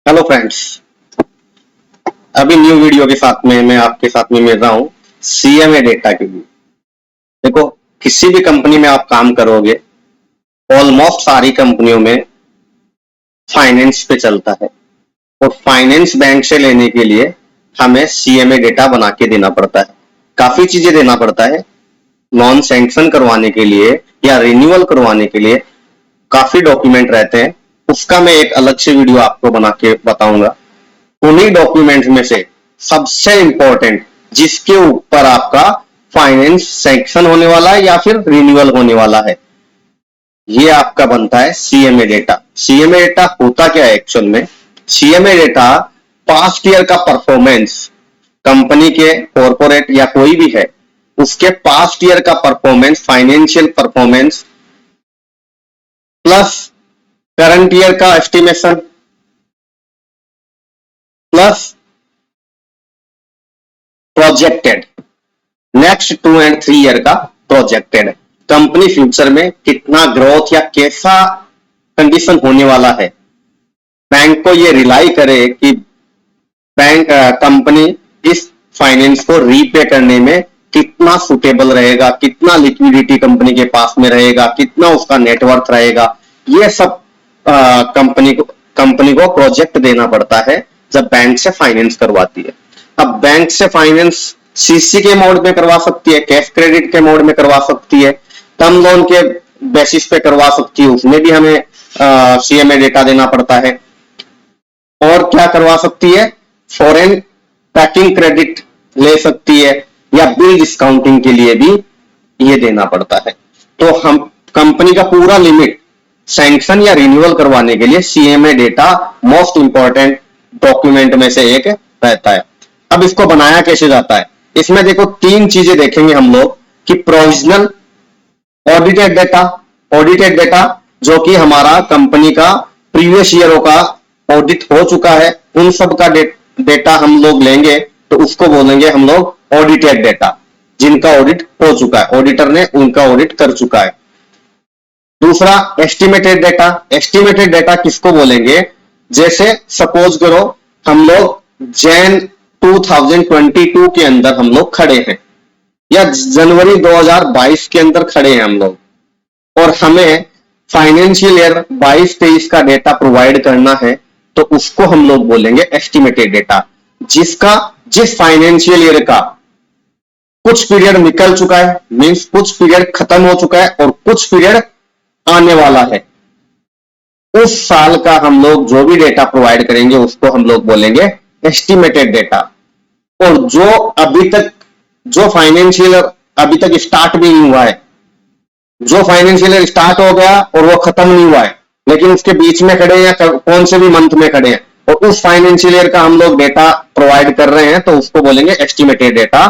Hello friends, अभी new video के साथ में मैं आपके साथ में मिल रहा हूँ सीएमए डेटा के लिए। देखो, किसी भी कंपनी में आप काम करोगे, ऑलमोस्ट सारी कंपनियों में फाइनेंस पे चलता है और फाइनेंस बैंक से लेने के लिए हमें सीएमए डेटा बना के देना पड़ता है। काफी चीजें देना पड़ता है। नॉन सैंक्शन करवाने के लिए या रिन्यूअल करवाने के लिए काफी डॉक्यूमेंट रहते हैं। उसका मैं एक अलग से वीडियो आपको बना के बताऊंगा। उन्हीं डॉक्यूमेंट में से सबसे इंपॉर्टेंट, जिसके ऊपर आपका फाइनेंस सैंक्शन होने वाला है या फिर रिन्यूअल होने वाला है, ये आपका बनता है सीएमए डेटा। सीएमए डेटा होता क्या है एक्चुअल में? सीएमए डेटा पास्ट ईयर का परफॉर्मेंस, कंपनी के कॉर्पोरेट या कोई भी है उसके पास्ट ईयर का performance, financial performance plus current year का एस्टिमेशन प्लस प्रोजेक्टेड नेक्स्ट 2 और 3 ईयर का प्रोजेक्टेड, कंपनी फ्यूचर में कितना ग्रोथ या कैसा कंडीशन होने वाला है। बैंक को ये रिलाई करे कि बैंक कंपनी इस फाइनेंस को रीपे करने में कितना सुटेबल रहेगा, कितना लिक्विडिटी कंपनी के पास में रहेगा, कितना उसका नेटवर्थ रहेगा। ये सब कंपनी को प्रोजेक्ट देना पड़ता है जब बैंक से फाइनेंस करवाती है। अब बैंक से फाइनेंस सीसी के मोड में करवा सकती है, कैश क्रेडिट के मोड में करवा सकती है, टर्म लोन के बेसिस पे करवा सकती है, उसमें भी हमें सीएमए डेटा देना पड़ता है। और क्या करवा सकती है? फॉरेन पैकिंग क्रेडिट ले सकती है या बिल डिस्काउंटिंग के लिए भी ये देना पड़ता है। तो हम कंपनी का पूरा लिमिट सैंक्शन या रिन्यूअल करवाने के लिए CMA data most important document में से एक रहता है। अब इसको बनाया कैसे जाता है? इसमें देखो 3 चीजें देखेंगे हम लोग कि प्रोविजनल, ऑडिटेड डेटा जो कि हमारा कंपनी का प्रीवियस ईयरों का ऑडिट हो चुका है, उन सब का डेटा हम लोग लेंगे तो उसको बोलेंगे हम लोग ऑडिटेड डेटा, जिनका ऑडिट हो चुका है, ऑडिटर ने उनका ऑडिट कर चुका है। दूसरा एस्टिमेटेड डेटा किसको बोलेंगे? जैसे सपोज करो हम लोग जैन 2022 के अंदर हम लोग खड़े हैं या जनवरी 2022 के अंदर खड़े हैं हम लोग, और हमें फाइनेंशियल ईयर 22-23 का डेटा प्रोवाइड करना है, तो उसको हम लोग बोलेंगे एस्टिमेटेड डेटा। जिस फाइनेंशियल ईयर का कुछ पीरियड निकल चुका है, मींस कुछ पीरियड खत्म हो चुका है और कुछ पीरियड आने वाला है, उस साल का हम लोग जो भी डेटा प्रोवाइड करेंगे उसको हम लोग बोलेंगे एस्टिमेटेड डेटा। और जो फाइनेंशियल अभी तक स्टार्ट भी नहीं हुआ है, जो फाइनेंशियल ईयर स्टार्ट हो गया और वो खत्म नहीं हुआ है लेकिन उसके बीच में खड़े हैं या कौन से भी मंथ में खड़े हैं और उस फाइनेंशियल ईयर का हम लोग डेटा प्रोवाइड कर रहे हैं, तो उसको बोलेंगे एस्टिमेटेड डेटा।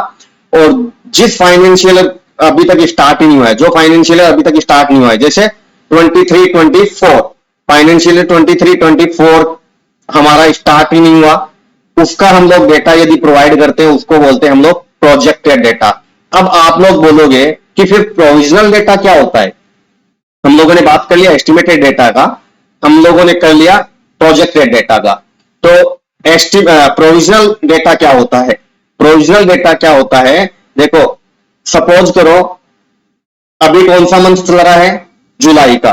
और जिस फाइनेंशियल अभी तक स्टार्ट ही नहीं हुआ है, जो फाइनेंशियल अभी तक स्टार्ट नहीं हुआ है, जैसे 23-24 फाइनेंशियल 23-24 हमारा स्टार्ट ही नहीं हुआ, उसका हम लोग डेटा यदि प्रोवाइड करते हैं उसको बोलते हैं हम लोग प्रोजेक्टेड डेटा। अब आप लोग बोलोगे कि फिर प्रोविजनल डेटा क्या होता है? हम लोगों ने बात कर लिया एस्टिमेटेड डेटा का, हम लोगों ने कर लिया प्रोजेक्टेड डेटा का, तो प्रोविजनल डेटा क्या होता है? प्रोविजनल डेटा क्या होता है? देखो, सपोज करो अभी कौन सा मंथ चल रहा है? जुलाई का,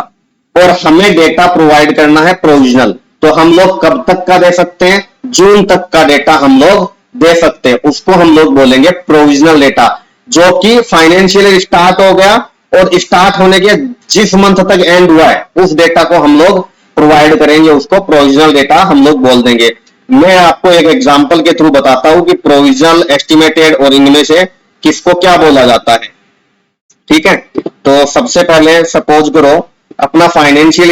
और हमें डेटा प्रोवाइड करना है प्रोविजनल, तो हम लोग कब तक का दे सकते हैं? जून तक का डेटा हम लोग दे सकते हैं, उसको हम लोग बोलेंगे प्रोविजनल डेटा। जो कि फाइनेंशियल ईयर स्टार्ट हो गया और स्टार्ट होने के जिस मंथ तक एंड हुआ है उस डेटा को हम लोग प्रोवाइड करेंगे, उसको प्रोविजनल डेटा हम लोग बोल देंगे। मैं आपको एक एग्जांपल के थ्रू बताता हूं कि प्रोविजनल, एस्टिमेटेड और इनमें से किसको क्या बोला जाता है। ठीक है, तो सबसे पहले सपोज करो अपना फाइनेंशियल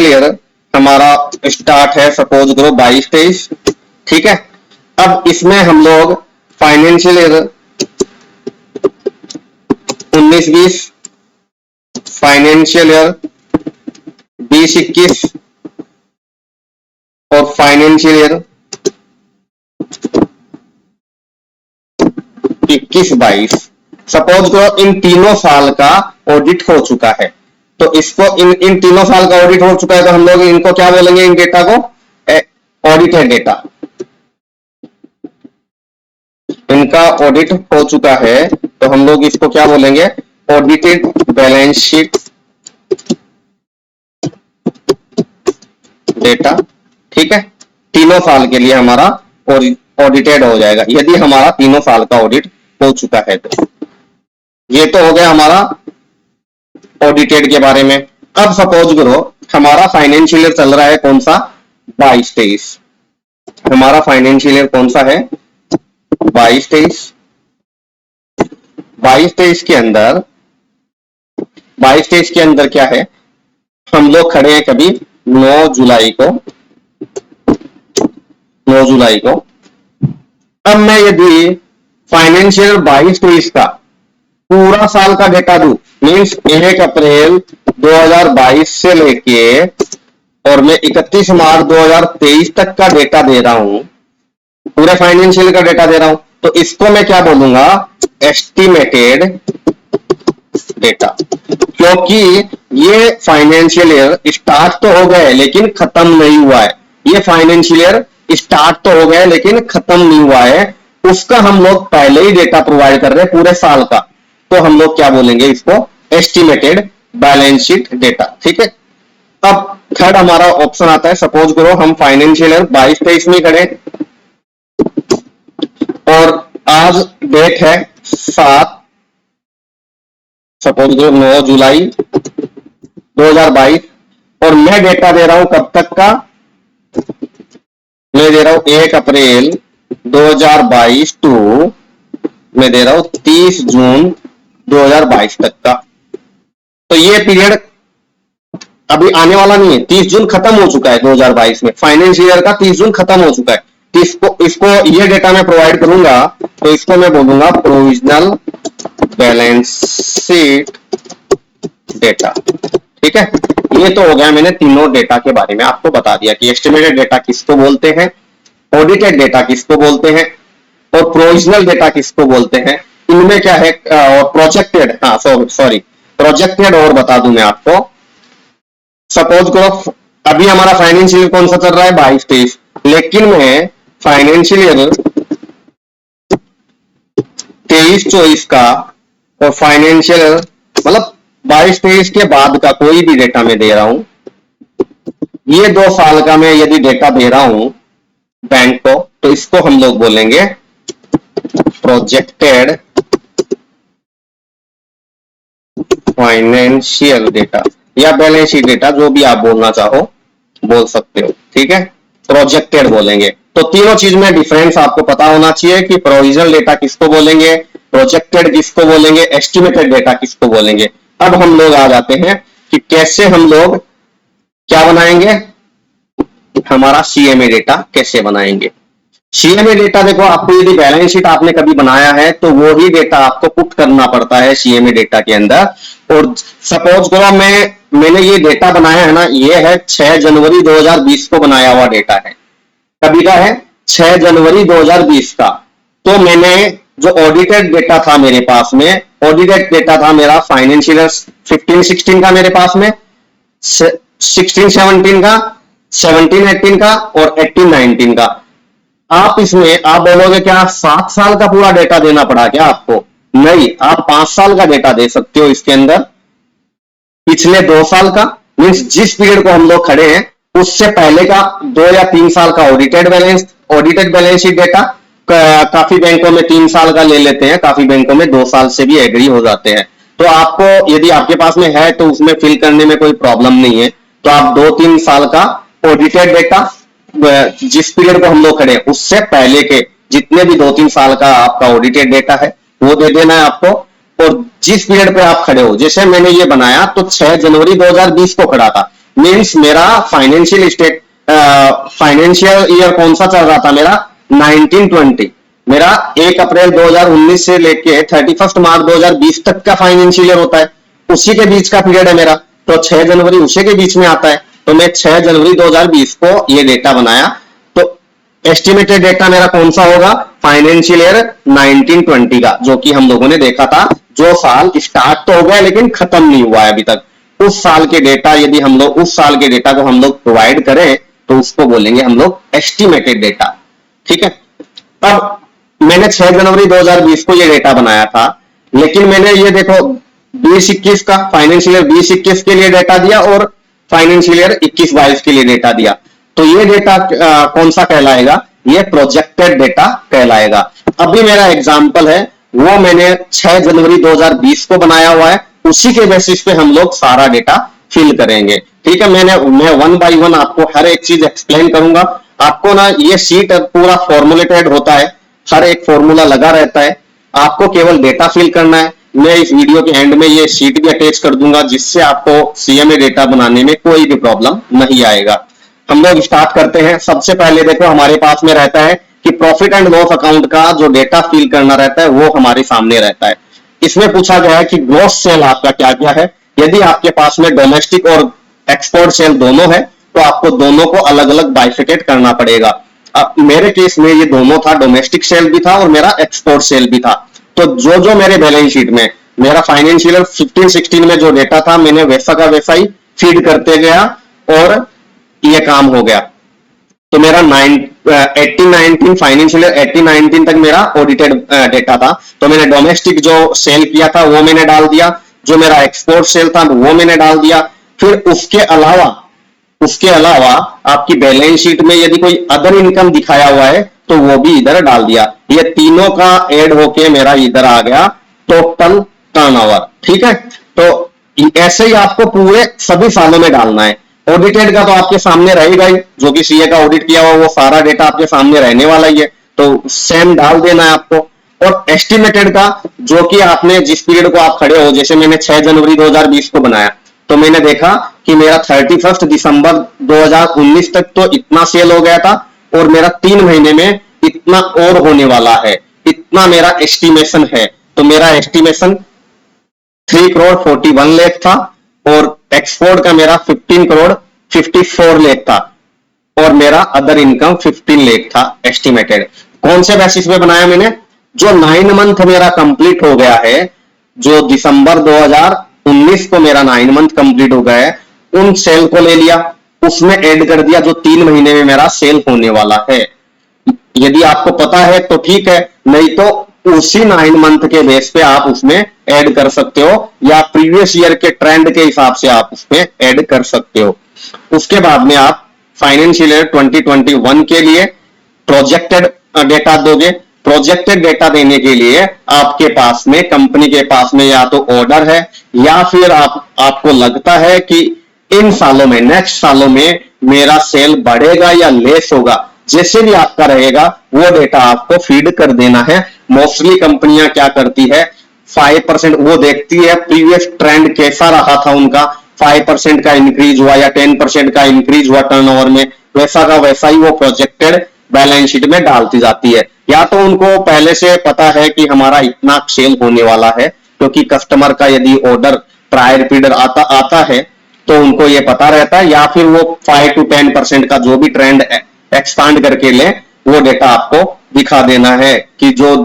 ईयर हमारा स्टार्ट है, सपोज करो 22-23। ठीक है, अब इसमें हम लोग फाइनेंशियल ईयर 19-20, फाइनेंशियल ईयर 20-21 और फाइनेंशियल ईयर 21-22। सपोज करो इन तीनों साल का ऑडिट हो चुका है, तो इसको इन तीनों साल का ऑडिट हो चुका है, तो हम लोग इनको क्या बोलेंगे? इन डेटा को ऑडिटेड डेटा, इनका ऑडिट हो चुका है तो हम लोग इसको क्या बोलेंगे, ऑडिटेड बैलेंस शीट डेटा। ठीक है, तीनों साल के लिए हमारा ऑडिटेड हो जाएगा यदि हमारा तीनों साल का ऑडिट हो चुका है तो। ये तो हो गया हमारा ऑडिटेड के बारे में। अब सपोज करो हमारा फाइनेंशियल ईयर चल रहा है कौन सा, 22-23। हमारा फाइनेंशियल ईयर कौन सा है, 22-23। 22-23 के अंदर 22-23 के अंदर क्या है, हम लोग खड़े हैं कभी 9 जुलाई को। 9 जुलाई को अब मैं यदि फाइनेंशियल 22-23 का पूरा साल का डेटा दूं, मीन्स 1 अप्रैल 2022 से लेके और मैं 31 मार्च 2023 तक का डेटा दे रहा हूं, पूरे फाइनेंशियल का डेटा दे रहा हूं, तो इसको मैं क्या बोलूंगा, एस्टिमेटेड डेटा। क्योंकि ये फाइनेंशियल ईयर स्टार्ट तो हो गए लेकिन खत्म नहीं हुआ है। ये फाइनेंशियल ईयर स्टार्ट तो हो गया लेकिन खत्म नहीं हुआ है, उसका हम लोग पहले ही डेटा प्रोवाइड कर रहे हैं पूरे साल का, तो हम लोग क्या बोलेंगे इसको, एस्टिमेटेड बैलेंस शीट डेटा। ठीक है, अब थर्ड हमारा ऑप्शन आता है, सपोज करो हम फाइनेंशियल ईयर 22-23 में खड़े और आज डेट है 7, सपोज करो 9 जुलाई 2022 और मैं डेटा दे रहा हूं कब तक का, मैं दे रहा हूं 1 अप्रैल 2022 टू मैं दे रहा हूं 30 जून 2022 तक का। तो ये पीरियड अभी आने वाला नहीं है, 30 जून खत्म हो चुका है 2022 में, फाइनेंशियल ईयर का 30 जून खत्म हो चुका है। तो इसको ये डेटा मैं प्रोवाइड करूंगा तो इसको मैं बोलूंगा प्रोविजनल बैलेंस शीट डेटा। ठीक है, ये तो हो गया, मैंने तीनों डेटा के बारे में आपको बता दिया कि एस्टिमेटेड डेटा किसको बोलते हैं, ऑडिटेड डेटा किसको बोलते हैं और प्रोविजनल डेटा किसको बोलते हैं, इनमें क्या है, प्रोजेक्टेड, हाँ सॉरी प्रोजेक्टेड और बता दूं मैं आपको। सपोज करो अभी हमारा फाइनेंशियल ईयर कौन सा चल रहा है, 22-23, लेकिन मैं फाइनेंशियल ईयर 23-24 का और फाइनेंशियल मतलब 22-23 के बाद का कोई भी डेटा मैं दे रहा हूं, ये 2 साल का मैं यदि डेटा दे रहा हूं बैंक को, तो इसको हम लोग बोलेंगे प्रोजेक्टेड फाइनेंशियल डेटा या बैलेंस शीट डेटा, जो भी आप बोलना चाहो बोल सकते हो। ठीक है, प्रोजेक्टेड बोलेंगे। तो तीनों चीज में डिफरेंस आपको पता होना चाहिए कि प्रोविजनल डेटा किसको बोलेंगे, प्रोजेक्टेड किसको बोलेंगे, एस्टिमेटेड डेटा किसको बोलेंगे। अब हम लोग आ जाते हैं कि कैसे हम लोग क्या बनाएंगे, हमारा सीएमए डेटा कैसे बनाएंगे। सीएमए डेटा देखो, आपको यदि बैलेंस शीट आपने कभी बनाया है तो वो ही डेटा आपको पुट करना पड़ता है सीएमए डेटा के अंदर। और सपोज करो मैंने ये डेटा बनाया है ना, ये है 6 जनवरी 2020 को बनाया हुआ डेटा है, कभी का है 6 जनवरी 2020 का। तो मैंने जो ऑडिटेड डेटा था मेरे पास में, ऑडिटेड डेटा था मेरा फाइनेंशियल 15-16 का मेरे पास में, 16-17 का, 17-18 का और 18-19 का। आप इसमें आप बोलोगे क्या 7 साल का पूरा डेटा देना पड़ा क्या आपको, नहीं, आप 5 साल का डेटा दे सकते हो इसके अंदर। पिछले 2 साल का मीन्स जिस पीरियड को हम लोग खड़े हैं उससे पहले का 2 या 3 साल का ऑडिटेड बैलेंस शीट डेटा। काफी बैंकों में 3 साल का ले लेते हैं, काफी बैंकों में 2 साल से भी एग्री हो जाते हैं। तो आपको यदि आपके पास में है तो उसमें फिल करने में कोई प्रॉब्लम नहीं है, तो आप 2-3 साल का ऑडिटेड डेटा जिस पीरियड को हम लोग खड़े हैं उससे पहले के जितने भी 2-3 साल का आपका ऑडिटेड डेटा है वो दे देना है आपको। और जिस पीरियड पे आप खड़े हो, जैसे मैंने ये बनाया तो 6 जनवरी 2020 को खड़ा था, मीन्स मेरा फाइनेंशियल ईयर कौन सा चल रहा था मेरा, 1920। मेरा 1 अप्रैल 2019 से लेके 31 मार्च 2020 तक का फाइनेंशियल ईयर होता है, उसी के बीच का पीरियड है मेरा, तो 6 जनवरी उसी के बीच में आता है। तो मैं 6 जनवरी 2020 को ये डेटा बनाया, तो एस्टिमेटेड डेटा मेरा कौन सा होगा, फाइनेंशियल ईयर 1920 का, जो कि हम लोगों ने देखा था, जो साल स्टार्ट तो हो गया लेकिन खत्म नहीं हुआ है अभी तक। उस साल के डेटा यदि हम लोग उस साल के डेटा को हम लोग प्रोवाइड करें तो उसको बोलेंगे हम लोग एस्टिमेटेड डेटा। ठीक है, अब मैंने 6 जनवरी 2020 को ये डेटा बनाया था, लेकिन मैंने ये देखो 2021 का फाइनेंशियल ईयर 2021 के लिए डेटा दिया और फाइनेंशियल ईयर 21-22 के लिए डेटा दिया, तो ये डेटा कौन सा कहलाएगा? ये प्रोजेक्टेड डेटा कहलाएगा। अभी मेरा एग्जांपल है वो मैंने 6 जनवरी 2020 को बनाया हुआ है, उसी के बेसिस पे हम लोग सारा डेटा फिल करेंगे। ठीक है, मैं वन बाय वन आपको हर एक चीज एक्सप्लेन करूंगा। आपको ना ये शीट पूरा फॉर्मुलेटेड होता है, हर एक फॉर्मूला लगा रहता है, आपको केवल डेटा फिल करना है। मैं इस वीडियो के एंड में ये शीट भी अटैच कर दूंगा, जिससे आपको सीएमए डेटा बनाने में कोई भी प्रॉब्लम नहीं आएगा। हम लोग स्टार्ट करते हैं। सबसे पहले देखो हमारे पास में रहता है कि प्रॉफिट एंड लॉस अकाउंट का जो डेटा फिल करना रहता है वो हमारे सामने रहता है। इसमें पूछा गया है कि ग्रॉस सेल आपका क्या क्या है। यदि आपके पास में डोमेस्टिक और एक्सपोर्ट सेल दोनों है तो आपको दोनों को अलग अलग बाइफिकेट करना पड़ेगा। अब मेरे केस में ये दोनों था, डोमेस्टिक सेल भी था और मेरा एक्सपोर्ट सेल भी था। तो जो जो मेरे बैलेंस शीट में मेरा फाइनेंशियल 15-16 में जो डेटा था मैंने वैसा का वैसा ही फीड करते गया और ये काम हो गया। तो मेरा 18-19 फाइनेंशियल ईयर 18-19 तक मेरा ऑडिटेड डेटा था। तो मैंने डोमेस्टिक जो सेल किया था वो मैंने डाल दिया, जो मेरा एक्सपोर्ट सेल था वो मैंने डाल दिया। फिर उसके अलावा आपकी बैलेंस शीट में यदि कोई अदर इनकम दिखाया हुआ है तो वो भी इधर डाल दिया। ये तीनों का ऐड होके मेरा इधर आ गया टोटल टर्नओवर। ठीक है, तो ऐसे ही आपको पूरे सभी सालों में डालना है। ऑडिटेड का तो आपके सामने रहेगा ही, जो कि सीए का ऑडिट किया हुआ वो सारा डेटा आपके सामने रहने वाला ही है, तो सेम डाल देना है आपको। और एस्टिमेटेड का, जो कि आपने जिस पीरियड को आप खड़े हो, जैसे मैंने 6 जनवरी 2020 को बनाया तो मैंने देखा कि मेरा 31 दिसंबर 2019 तक तो इतना सेल हो गया था और मेरा 3 महीने में इतना और होने वाला है, इतना मेरा एस्टिमेशन है। तो मेरा एस्टिमेशन 3 करोड़ 41 लाख था और एक्सपोर्ट का मेरा 15 करोड़ 54 लाख था और मेरा अदर इनकम 15 लाख था एस्टिमेटेड। कौन से बेसिस पे बनाया मैंने? जो 9 मंथ मेरा कंप्लीट हो गया है, जो दिसंबर 2019 को मेरा 9 मंथ कंप्लीट हो गया है, उन सेल को ले लिया, उसमें ऐड कर दिया जो 3 महीने में मेरा सेल होने वाला है। यदि आपको पता है तो ठीक है, नहीं तो उसी 9 मंथ के बेस पे आप उसमें ऐड कर सकते हो या प्रीवियस ईयर के ट्रेंड के हिसाब से आप उसमें ऐड कर सकते हो। उसके बाद में आप फाइनेंशियल ईयर 2021 के लिए प्रोजेक्टेड डेटा दोगे। प्रोजेक्टेड डेटा देने के लिए आपके पास में, कंपनी के पास में या तो ऑर्डर है या फिर आपको लगता है कि इन सालों में, नेक्स्ट सालों में मेरा सेल बढ़ेगा या लेस होगा, जैसे भी आपका रहेगा वो डेटा आपको फीड कर देना है। मोस्टली कंपनियां क्या करती है, 5% वो देखती है प्रीवियस ट्रेंड कैसा रहा था उनका, 5% का इंक्रीज हुआ या 10% का इंक्रीज हुआ टर्नओवर में, वैसा का वैसा ही वो प्रोजेक्टेड बैलेंस शीट में डालती जाती है। या तो उनको पहले से पता है कि हमारा इतना सेल होने वाला है, क्योंकि कस्टमर का यदि ऑर्डर प्रायर पीरियड आता है तो उनको ये पता रहता है, या फिर वो 5 to 10% का जो भी ट्रेंड एक्सपांड करके ले वो डेटा आपको दिखा देना है कि जो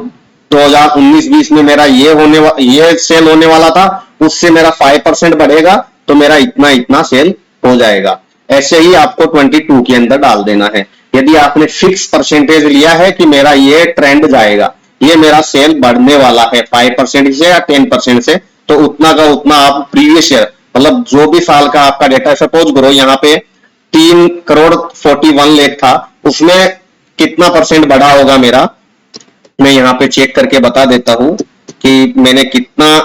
2019-20 में मेरा ये सेल होने वाला था, उससे मेरा 5% बढ़ेगा तो मेरा इतना इतना सेल हो जाएगा। ऐसे ही आपको 22 के अंदर डाल देना है। यदि आपने फिक्स परसेंटेज लिया है कि मेरा ये ट्रेंड जाएगा, ये मेरा सेल बढ़ने वाला है 5% से या 10% से, तो उतना का उतना आप प्रीवियस ईयर, मतलब जो भी साल का आपका डेटा, सपोज करो यहाँ पे 3 करोड़ 41 लाख था, उसमें कितना परसेंट बढ़ा होगा मेरा, मैं यहाँ पे चेक करके बता देता हूं कि मैंने कितना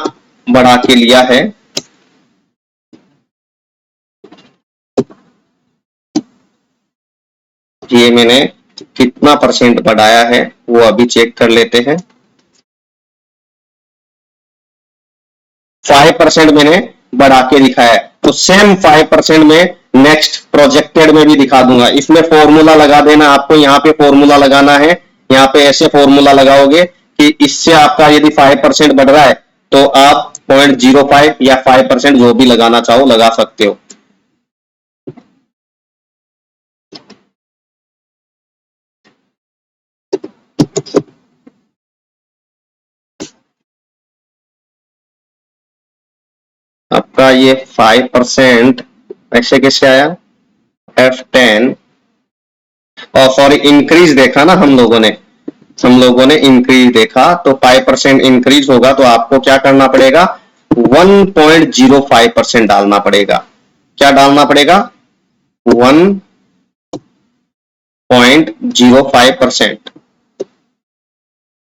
बढ़ा के लिया है। ये मैंने कितना परसेंट बढ़ाया है वो अभी चेक कर लेते हैं। 5% मैंने बढ़ा के दिखाया है, तो सेम 5% में नेक्स्ट प्रोजेक्टेड में भी दिखा दूंगा। इसमें फॉर्मूला लगा देना, आपको यहाँ पे फॉर्मूला लगाना है, यहाँ पे ऐसे फॉर्मूला लगाओगे कि इससे आपका यदि 5% बढ़ रहा है तो आप 0.05 या 5% जो भी लगाना चाहो लगा सकते हो। आपका ये 5% ऐसे कैसे आया, F10 और सॉरी इंक्रीज देखा ना हम लोगों ने इंक्रीज देखा, तो 5% इंक्रीज होगा तो आपको क्या करना पड़ेगा, 1.05% डालना पड़ेगा। क्या डालना पड़ेगा, 1.05%।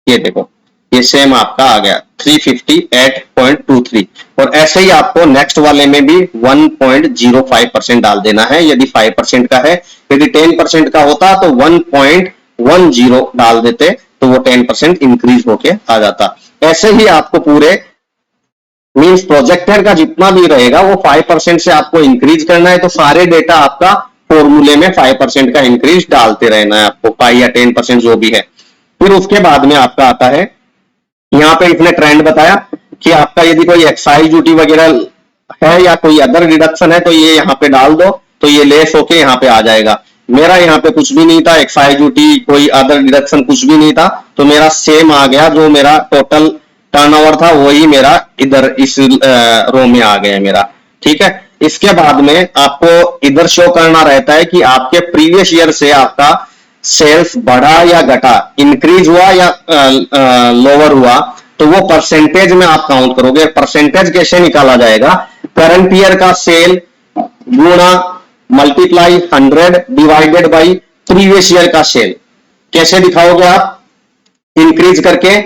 ये देखो, ये सेम आपका आ गया 358.23। और ऐसे ही आपको नेक्स्ट वाले में भी 1.05% डाल देना है यदि 5% का है। यदि 10% का होता तो 1.10 डाल देते तो वो 10% इंक्रीज होके आ जाता। ऐसे ही आपको पूरे मींस प्रोजेक्टेड का जितना भी रहेगा वो 5% से आपको इंक्रीज करना है, तो सारे डेटा आपका फॉर्मूले में 5% का इंक्रीज डालते रहना है आपको, 5 या 10% जो भी है। फिर उसके बाद में आपका आता है, यहाँ पे इसने ट्रेंड बताया कि आपका यदि कोई एक्साइज ड्यूटी वगैरह है या कोई अदर डिडक्शन है तो ये यहाँ पे डाल दो, तो ये लेस होके यहाँ पे आ जाएगा। मेरा यहाँ पे कुछ भी नहीं था, एक्साइज ड्यूटी कोई अदर डिडक्शन कुछ भी नहीं था, तो मेरा सेम आ गया, जो मेरा टोटल टर्नओवर था वही मेरा इधर इस रो में आ गया मेरा। ठीक है, इसके बाद में आपको इधर शो करना रहता है कि आपके प्रीवियस ईयर से आपका सेल्स बढ़ा या घटा, इंक्रीज हुआ या लोअर हुआ, तो वो परसेंटेज में आप काउंट करोगे। परसेंटेज कैसे निकाला जाएगा, करंट ईयर का सेल गुणा multiply 100 divided by previous year का सेल। कैसे दिखाओगे आप, इंक्रीज करके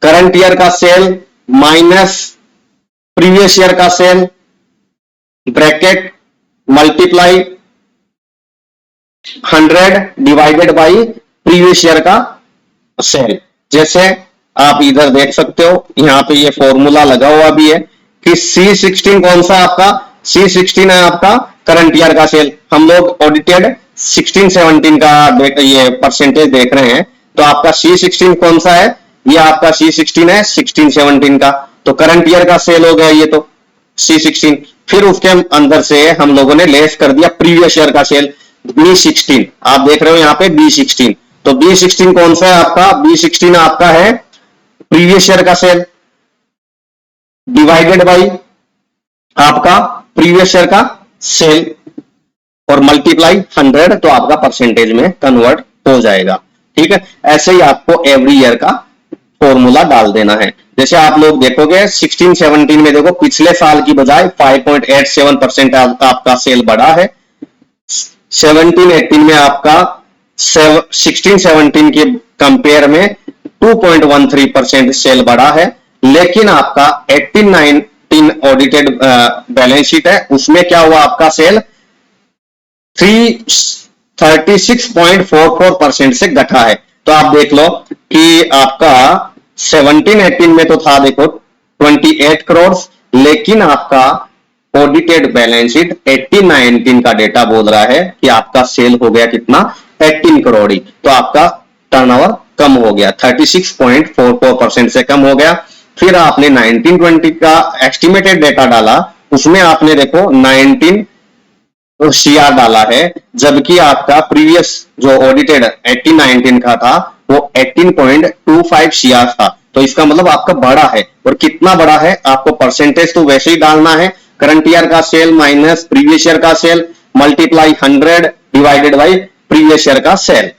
करंट ईयर का सेल माइनस प्रीवियस ईयर का sale bracket multiply 100 divided by previous year का सेल। जैसे आप इधर देख सकते हो, यहां पे ये फॉर्मूला लगा हुआ भी है कि C16 कौन सा आपका, C16 है आपका करंट ईयर का सेल। हम लोग ऑडिटेड 16-17 का ये परसेंटेज देख रहे हैं, तो आपका C16 कौन सा है, ये आपका C16 है 16-17 का, तो करंट ईयर का सेल हो गया ये तो C16। फिर उसके अंदर से हम लोगों ने लेस कर दिया प्रीवियस ईयर का सेल B16। आप देख रहे हो यहाँ पे B16, तो B16 कौन सा है आपका, B16 आपका है प्रीवियस ईयर का सेल डिवाइडेड बाई आपका प्रीवियस ईयर का सेल और मल्टीप्लाई 100, तो आपका परसेंटेज में कन्वर्ट हो जाएगा। ठीक है, ऐसे ही आपको एवरी ईयर का फॉर्मूला डाल देना है। जैसे आप लोग देखोगे 16-17 में देखो पिछले साल की बजाय 5.87% आपका सेल बढ़ा है, 17-18 में आपका 16-17 के कंपेयर में 2.13% सेल बढ़ा है। लेकिन आपका 18-19 ऑडिटेड बैलेंस शीट है, उसमें क्या हुआ, आपका सेल 36.44% से घटा है। तो आप देख लो कि आपका 17-18 में तो था देखो 28 करोड़, लेकिन आपका ऑडिटेड बैलेंस शीट 18-19 का डेटा बोल रहा है कि आपका सेल हो गया कितना, 18 करोड़ ही, तो आपका टर्नओवर कम हो गया, 36.44% से कम हो गया। फिर आपने 19-20 का एस्टिमेटेड डेटा डाला, उसमें आपने देखो 19 CR डाला है, जबकि आपका प्रीवियस जो ऑडिटेड 18-19 का था वो 18.25 CR था। तो इसका मतलब आपका बड़ा है, और कितना बड़ा है आपको परसेंटेज तो वैसे ही डालना है, करंट ईयर का सेल माइनस प्रीवियस ईयर का sale multiply 100 divided by previous year का सेल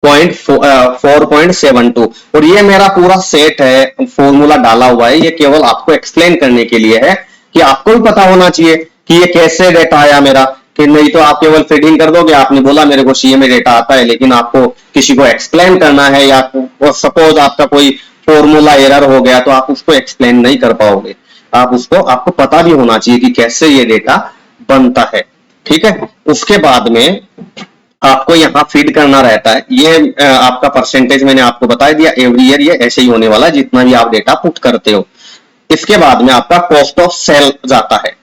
4.72। और ये मेरा पूरा सेट है, फॉर्मूला डाला हुआ है, ये केवल आपको एक्सप्लेन करने के लिए है कि आपको भी पता होना चाहिए कि ये कैसे डेटा आया मेरा, कि नहीं तो आप केवल फीडिंग कर दोगे, आपने बोला मेरे को सीए में डेटा आता है, लेकिन आपको किसी को एक्सप्लेन करना है, या सपोज आपका कोई फॉर्मूला एरर हो गया तो आप उसको एक्सप्लेन नहीं कर पाओगे, आपको पता भी होना चाहिए कि कैसे ये डेटा बनता है। ठीक है, उसके बाद में आपको यहाँ फीड करना रहता है, ये आपका परसेंटेज मैंने आपको बता दिया, एवरी ईयर ये ऐसे ही होने वाला है जितना भी आप डेटा पुट करते हो। इसके बाद में आपका कॉस्ट ऑफ सेल जाता है।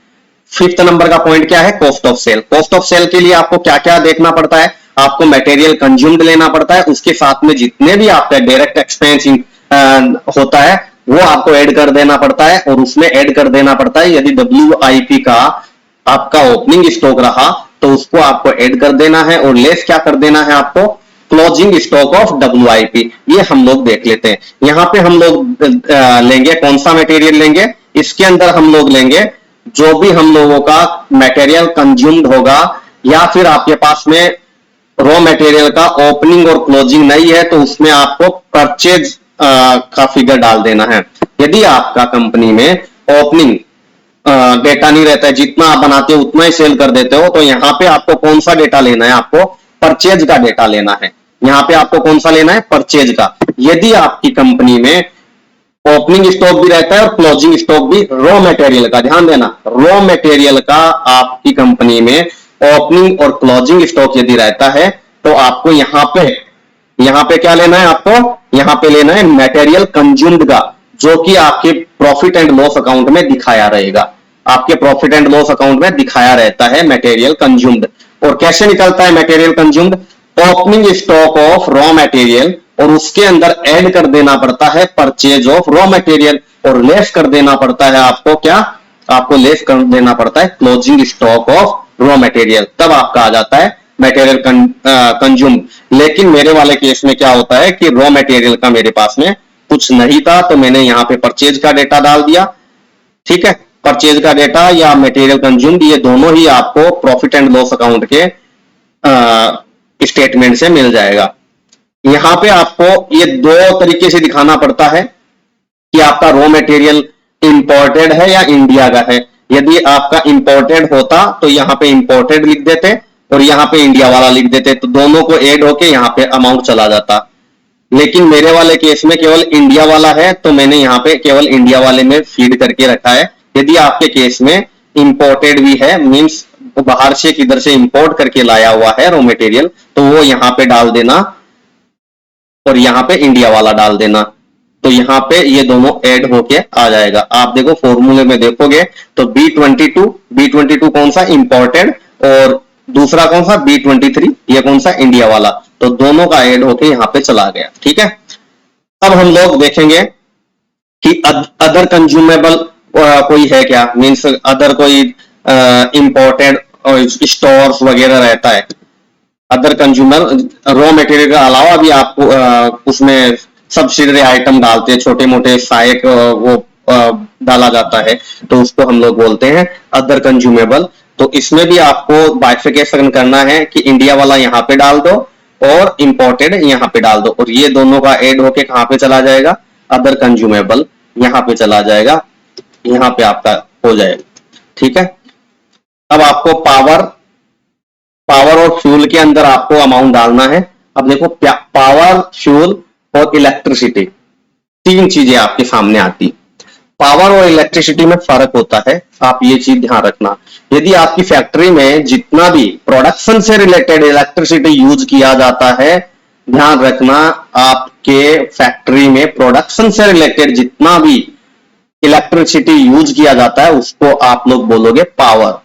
5th नंबर का पॉइंट क्या है, cost of sale. Cost of sale के लिए आपको क्या क्या देखना पड़ता है, आपको मटेरियल कंज्यूम्ड लेना पड़ता है, उसके साथ में जितने भी आपका डायरेक्ट एक्सपेंस होता है वो आपको ऐड कर देना पड़ता है, और उसमें ऐड कर देना पड़ता है यदि WIP का आपका ओपनिंग स्टॉक रहा तो उसको आपको ऐड कर देना है, और लेस क्या कर देना है आपको, क्लोजिंग स्टॉक ऑफ WIP। ये हम लोग देख लेते हैं। यहां पे हम लोग लेंगे कौन सा मटेरियल लेंगे, इसके अंदर हम लोग लेंगे जो भी हम लोगों का मटेरियल कंज्यूम्ड होगा, या फिर आपके पास में रॉ मटेरियल का ओपनिंग और क्लोजिंग नहीं है तो उसमें आपको परचेज का फिगर डाल देना है। यदि आपका कंपनी में ओपनिंग डेटा नहीं रहता है, जितना आप बनाते हो उतना ही सेल कर देते हो, तो यहाँ पे आपको कौन सा डेटा लेना है, आपको परचेज का डेटा लेना है। यहाँ पे आपको कौन सा लेना है, परचेज का। यदि आपकी कंपनी में ओपनिंग स्टॉक भी रहता है और क्लोजिंग स्टॉक भी रॉ मटेरियल का, ध्यान देना, रॉ मटेरियल का आपकी कंपनी में ओपनिंग और क्लोजिंग स्टॉक यदि रहता है तो आपको यहाँ पे क्या लेना है, आपको यहाँ पे लेना है मटेरियल कंज्यूम्ड का, जो कि आपके प्रॉफिट एंड लॉस अकाउंट में दिखाया रहेगा। आपके प्रॉफिट एंड लॉस अकाउंट में दिखाया रहता है मटेरियल कंज्यूम्ड। और कैसे निकलता है material consumed, opening stock of raw material और उसके अंदर ऐड कर देना पड़ता है परचेज ऑफ रॉ मटेरियल और लेस कर देना पड़ता है आपको क्या, आपको लेस कर देना पड़ता है closing stock of raw material, तब आपका आ जाता है मटेरियल कंज्यूम। लेकिन मेरे वाले केस में क्या होता है कि रॉ मटेरियल का मेरे पास में कुछ नहीं था तो मैंने यहाँ पे परचेज का डेटा डाल दिया। ठीक है, परचेज का डेटा या मटेरियल कंज्यूम्ड ये दोनों ही आपको प्रॉफिट एंड लॉस अकाउंट के स्टेटमेंट से मिल जाएगा। यहां पे आपको ये दो तरीके से दिखाना पड़ता है कि आपका रॉ मटेरियल इंपोर्टेड है या इंडिया का है। यदि आपका इंपोर्टेड होता तो यहां पे इंपोर्टेड लिख देते और यहां पे इंडिया वाला लिख देते, तो दोनों को ऐड होके यहां पे अमाउंट चला जाता। लेकिन मेरे वाले केस में केवल इंडिया वाला है तो मैंने यहाँ पे केवल इंडिया वाले में फीड करके रखा है। यदि आपके केस में इंपोर्टेड भी है, मींस बाहर से किधर से इंपोर्ट करके लाया हुआ है रॉ मटेरियल, तो वो यहाँ पे डाल देना और यहाँ पे इंडिया वाला डाल देना, तो यहाँ पे ये दोनों ऐड होके आ जाएगा। आप देखो फॉर्मूले में देखोगे तो B22 कौन सा, इंपोर्टेड, और दूसरा कौन सा, B23, ये कौन सा, इंडिया वाला, तो दोनों का ऐड होके यहाँ पे चला गया। ठीक है, अब हम लोग देखेंगे कि अदर कंज्यूमेबल कोई है क्या, मीन्स अदर कोई इंपोर्टेड स्टोर्स वगैरह रहता है। अदर कंज्यूमर रॉ मटेरियल का अलावा भी आपको उसमें सब्सिडरी आइटम डालते हैं, छोटे मोटे सहायक वो डाला जाता है, तो उसको हम लोग बोलते हैं अदर कंज्यूमेबल। तो इसमें भी आपको बाइफिकेशन करना है कि इंडिया वाला यहाँ पे डाल दो और इंपोर्टेड यहाँ पे डाल दो, और ये दोनों का ऐड होके कहाँ पे चला जाएगा, अदर कंज्यूमेबल यहाँ पे चला जाएगा, यहाँ पे आपका हो जाएगा। ठीक है, अब आपको पावर और फ्यूल के अंदर आपको अमाउंट डालना है। अब देखो पावर, फ्यूल और इलेक्ट्रिसिटी, तीन चीजें आपके सामने आती। पावर और इलेक्ट्रिसिटी में फर्क होता है, आप ये चीज ध्यान रखना। यदि आपकी फैक्ट्री में जितना भी प्रोडक्शन से रिलेटेड इलेक्ट्रिसिटी यूज किया जाता है, ध्यान रखना, आपके फैक्ट्री में प्रोडक्शन से रिलेटेड जितना भी इलेक्ट्रिसिटी यूज किया जाता है उसको आप लोग बोलोगे पावर,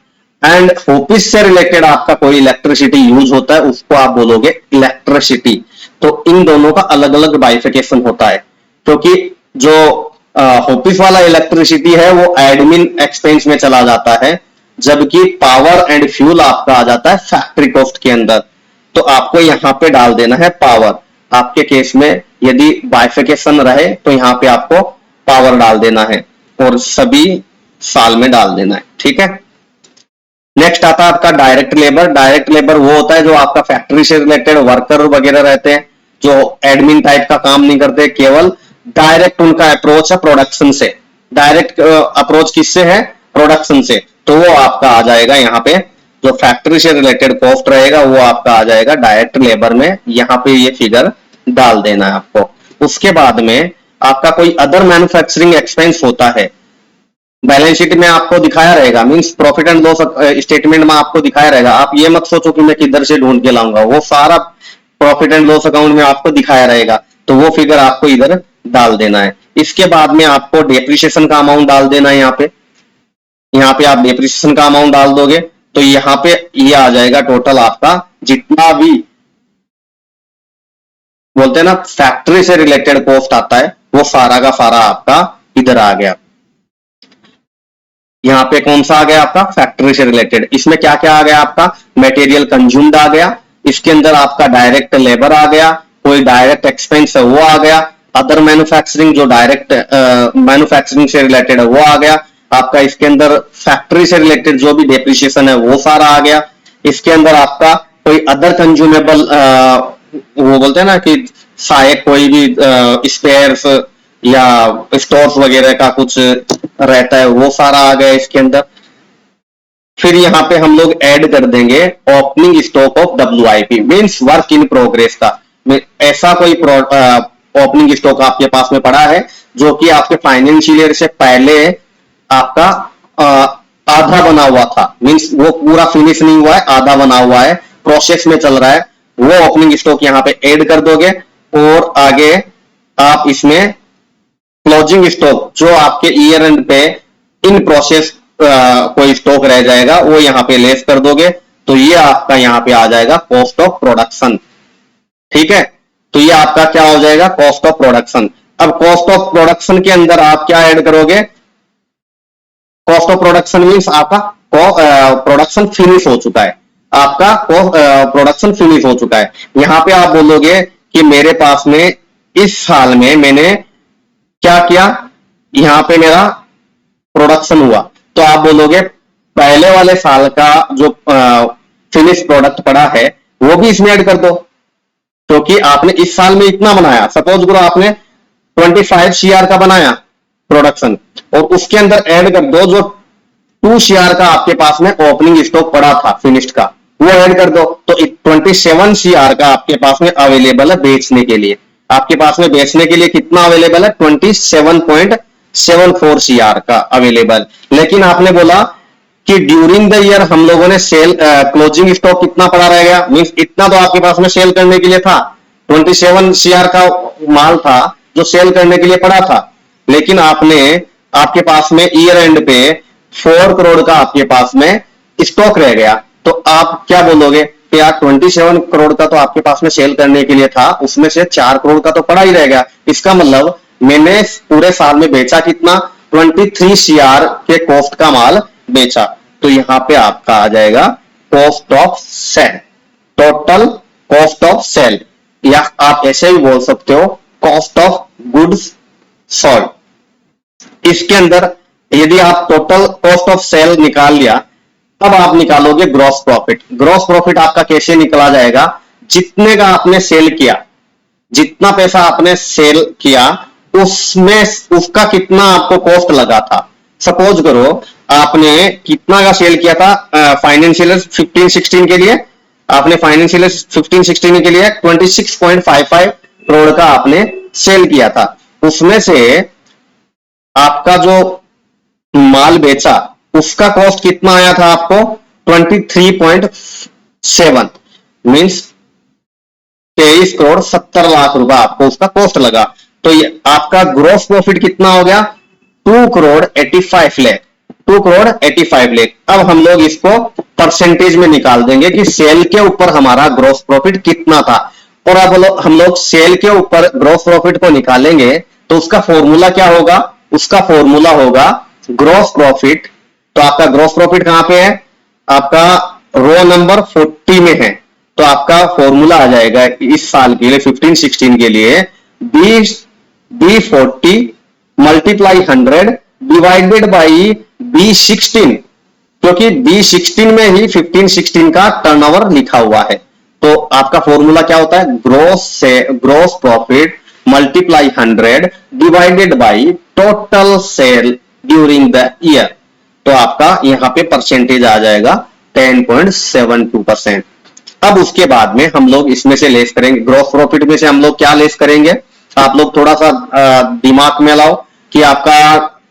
एंड ऑफिस से रिलेटेड आपका कोई इलेक्ट्रिसिटी यूज होता है उसको आप बोलोगे इलेक्ट्रिसिटी। तो इन दोनों का अलग अलग बाइफिकेशन होता है, क्योंकि जो ऑफिस वाला इलेक्ट्रिसिटी है वो एडमिन एक्सपेंस में चला जाता है, जबकि पावर एंड फ्यूल आपका आ जाता है फैक्ट्री कॉस्ट के अंदर। तो आपको यहाँ पे डाल देना है पावर। आपके केस में यदि बाइफिकेशन रहे तो यहाँ पे आपको पावर डाल देना है और सभी साल में डाल देना है। ठीक है, नेक्स्ट आता है आपका डायरेक्ट लेबर। डायरेक्ट लेबर वो होता है जो आपका फैक्ट्री से रिलेटेड वर्कर वगैरह रहते हैं, जो एडमिन टाइप का काम नहीं करते, केवल डायरेक्ट उनका अप्रोच है प्रोडक्शन से। डायरेक्ट अप्रोच किससे है, प्रोडक्शन से, तो वो आपका आ जाएगा यहाँ पे, जो फैक्ट्री से रिलेटेड कॉस्ट रहेगा वो आपका आ जाएगा डायरेक्ट लेबर में। यहाँ पे ये फिगर डाल देना है आपको। उसके बाद में आपका कोई अदर मैन्युफैक्चरिंग एक्सपेंस होता है, बैलेंस शीट में आपको दिखाया रहेगा, means profit and loss statement में आपको दिखाया रहेगा। आप ये मत सोचो कि मैं किधर से ढूंढ के लाऊंगा, वो सारा प्रॉफिट एंड लॉस अकाउंट में आपको दिखाया रहेगा, तो वो फिगर आपको इधर डाल देना है। इसके बाद में आपको डेप्रिसिएशन का अमाउंट डाल देना है। यहाँ पे आप डेप्रिसिएशन का अमाउंट डाल दोगे तो यहाँ पे ये आ जाएगा टोटल आपका, जितना भी बोलते हैं ना फैक्ट्री से रिलेटेड कॉस्ट आता है, वो सारा का सारा आपका इधर आ गया। यहाँ पे कौन सा आ गया आपका, फैक्ट्री से रिलेटेड। इसमें क्या क्या आ गया आपका, मटेरियल कंज्यूम्ड आ गया, इसके अंदर आपका डायरेक्ट लेबर आ गया, कोई डायरेक्ट एक्सपेंस है वो आ गया, अदर मैन्युफैक्चरिंग जो डायरेक्ट मैन्युफैक्चरिंग से रिलेटेड है वो आ गया आपका, इसके अंदर फैक्ट्री से रिलेटेड जो भी डेप्रिसिएशन है वो सारा आ गया, इसके अंदर आपका कोई अदर कंज्यूमेबल, वो बोलते हैं ना कि सहायक कोई भी स्पेयर्स या स्टोर्स वगैरह का कुछ रहता है, वो सारा आ गया इसके अंदर। फिर यहाँ पे हम लोग ऐड कर देंगे opening stock of WIP, means work in progress का। ऐसा कोई ओपनिंग स्टॉक आपके पास में पड़ा है जो कि आपके फाइनेंशियल ईयर से पहले आपका आधा बना हुआ था, मीन्स वो पूरा फिनिश नहीं हुआ है, आधा बना हुआ है, प्रोसेस में चल रहा है, वो ओपनिंग स्टॉक यहाँ पे ऐड कर दोगे। और आगे आप इसमें क्लोजिंग स्टॉक, जो आपके ईयर एंड पे इन प्रोसेस कोई स्टॉक रह जाएगा, वो यहाँ पे लेस कर दोगे। तो ये आपका यहाँ पे आ जाएगा कॉस्ट ऑफ प्रोडक्शन। ठीक है, तो ये आपका क्या हो जाएगा, कॉस्ट ऑफ प्रोडक्शन। अब कॉस्ट ऑफ प्रोडक्शन के अंदर आप क्या ऐड करोगे, कॉस्ट ऑफ प्रोडक्शन मीन्स आपका प्रोडक्शन फिनिश हो चुका है, आपका प्रोडक्शन फिनिश हो चुका है। यहां पे आप बोलोगे कि मेरे पास में इस साल में मैंने क्या किया, यहां पे मेरा प्रोडक्शन हुआ, तो आप बोलोगे पहले वाले साल का जो फिनिश प्रोडक्ट पड़ा है वो भी इसमें ऐड कर दो, क्योंकि आपने इस साल में इतना बनाया। सपोज करो आपने 25 CR का बनाया प्रोडक्शन, और उसके अंदर ऐड कर दो जो 2 CR का आपके पास में ओपनिंग स्टॉक पड़ा था फिनिश्ड का, वो ऐड कर दो। तो 27 CR का आपके पास में अवेलेबल है बेचने के लिए। आपके पास में बेचने के लिए कितना अवेलेबल है, 27.74 CR का अवेलेबल। लेकिन आपने बोला कि ड्यूरिंग द ईयर हम लोगों ने सेल क्लोजिंग स्टॉक कितना पड़ा रह गया, मींस इतना तो आपके पास में सेल करने के लिए था, 27 CR का माल था जो सेल करने के लिए पड़ा था। लेकिन आपके पास में ईयर एंड पे 4 करोड़ का आपके पास में स्टॉक रह गया, तो आप क्या बोलोगे कि यार 27 करोड़ का तो आपके पास में सेल करने के लिए था, उसमें से 4 करोड़ का तो पड़ा ही रह गया। इसका मतलब मैंने पूरे साल में बेचा कितना, 23 CR के कॉस्ट का माल बेचा। तो यहां पे आपका आ जाएगा cost of sale, total cost of sale, या आप ऐसे भी बोल सकते हो कॉस्ट ऑफ गुड्स सोल्ड। इसके अंदर यदि आप टोटल कॉस्ट ऑफ सेल निकाल लिया, तब आप निकालोगे ग्रॉस प्रॉफिट। ग्रॉस प्रॉफिट आपका कैसे निकला जाएगा, जितने का आपने सेल किया, जितना पैसा आपने सेल किया उसमें उसका कितना आपको कॉस्ट लगा था। सपोज करो आपने कितना का सेल किया था फाइनेंशियल 15-16 के लिए, आपने फाइनेंशियल 15-16 के लिए 26.55 करोड़ का आपने सेल किया था। उसमें से आपका जो माल बेचा उसका कॉस्ट कितना आया था आपको, 23.7, मींस 23.70 करोड़ रुपए आपको उसका कॉस्ट लगा। तो ये आपका ग्रॉस प्रॉफिट कितना हो गया, 2.85 करोड़। 2.85 करोड़। अब हम लोग इसको परसेंटेज में निकाल देंगे कि सेल के ऊपर हमारा ग्रॉस प्रॉफिट कितना था। और अब हम लोग सेल के ऊपर ग्रॉस प्रॉफिट को निकालेंगे तो उसका फॉर्मूला क्या होगा, उसका फॉर्मूला होगा ग्रॉस प्रॉफिट। तो आपका ग्रॉस प्रॉफिट कहां पे है, आपका रो नंबर 40 में है। तो आपका फॉर्मूला आ जाएगा इस साल के लिए 15-16 के लिए B40 multiply 100 divided by B16, क्योंकि B16 में ही 15-16 का टर्नओवर लिखा हुआ है। तो आपका फॉर्मूला क्या होता है, gross profit multiply 100 divided by total sale during the year. तो आपका यहां पे परसेंटेज आ जाएगा 10.72%। अब उसके बाद में हम लोग इसमें से लेस करेंगे, ग्रॉस प्रॉफिट में से हम लोग क्या लेस करेंगे, आप लोग थोड़ा सा दिमाग में लाओ कि आपका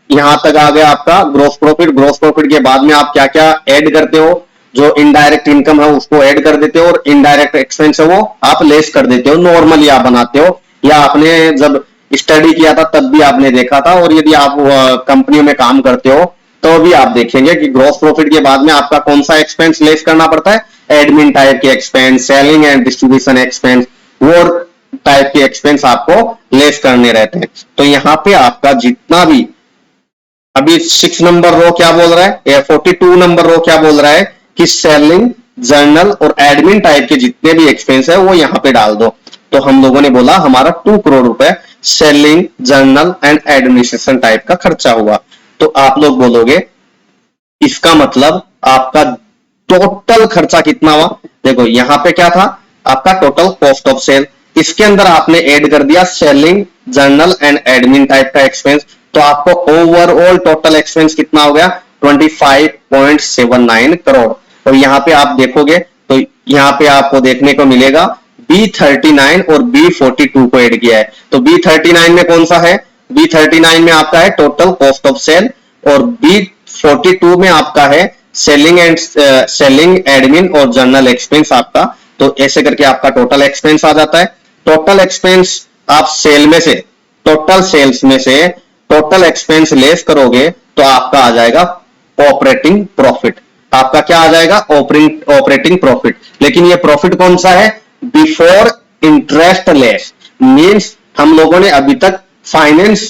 यहां तक आ गया आपका ग्रॉस प्रॉफिट। ग्रॉस प्रॉफिट के बाद में आप क्या क्या ऐड करते हो, जो इनडायरेक्ट इनकम है उसको ऐड कर देते हो, और इनडायरेक्ट एक्सपेंस है वो आप लेस कर देते हो, नॉर्मली आप बनाते हो, या आपने जब स्टडी किया था तब भी आपने देखा था, और यदि आप कंपनियों में काम करते हो तो भी आप देखेंगे कि ग्रॉस प्रॉफिट के बाद में आपका कौन सा एक्सपेंस लेस करना पड़ता है, एडमिन टाइप के expense, selling and distribution expense, वो टाइप के एक्सपेंस आपको लेस करने रहते हैं। तो यहां पे आपका जितना भी अभी 6 नंबर रो क्या बोल रहा है, 42 नंबर रो क्या बोल रहा है कि सेलिंग, जर्नल और एडमिन टाइप के जितने भी एक्सपेंस है वो यहां पे डाल दो। तो हम लोगों ने बोला हमारा 2 करोड़ रुपए selling, journal and administration type का खर्चा हुआ। तो आप लोग बोलोगे इसका मतलब आपका टोटल खर्चा कितना हुआ, देखो यहाँ पे क्या था आपका टोटल कॉस्ट ऑफ सेल, इसके अंदर आपने ऐड कर दिया selling general and admin type का एक्सपेंस, तो आपको ओवरऑल टोटल एक्सपेंस कितना हो गया 25.79 करोड़। और यहाँ पे आप देखोगे तो यहाँ पे आपको देखने को मिलेगा B39 और B42 को ऐड किया है। तो B39 में कौन सा है, B39 में आपका है टोटल कॉस्ट ऑफ सेल और B42 में आपका है सेलिंग एडमिन और जनरल एक्सपेंस आपका। तो ऐसे करके आपका टोटल एक्सपेंस आ जाता है। टोटल एक्सपेंस आप सेल में से, टोटल सेल्स में से टोटल एक्सपेंस लेस करोगे तो आपका आ जाएगा ऑपरेटिंग प्रॉफिट। आपका क्या आ जाएगा ऑपरेटिंग प्रॉफिट। लेकिन ये प्रॉफिट कौन सा है, बिफोर इंटरेस्ट लेस, मींस हम लोगों ने अभी तक फाइनेंस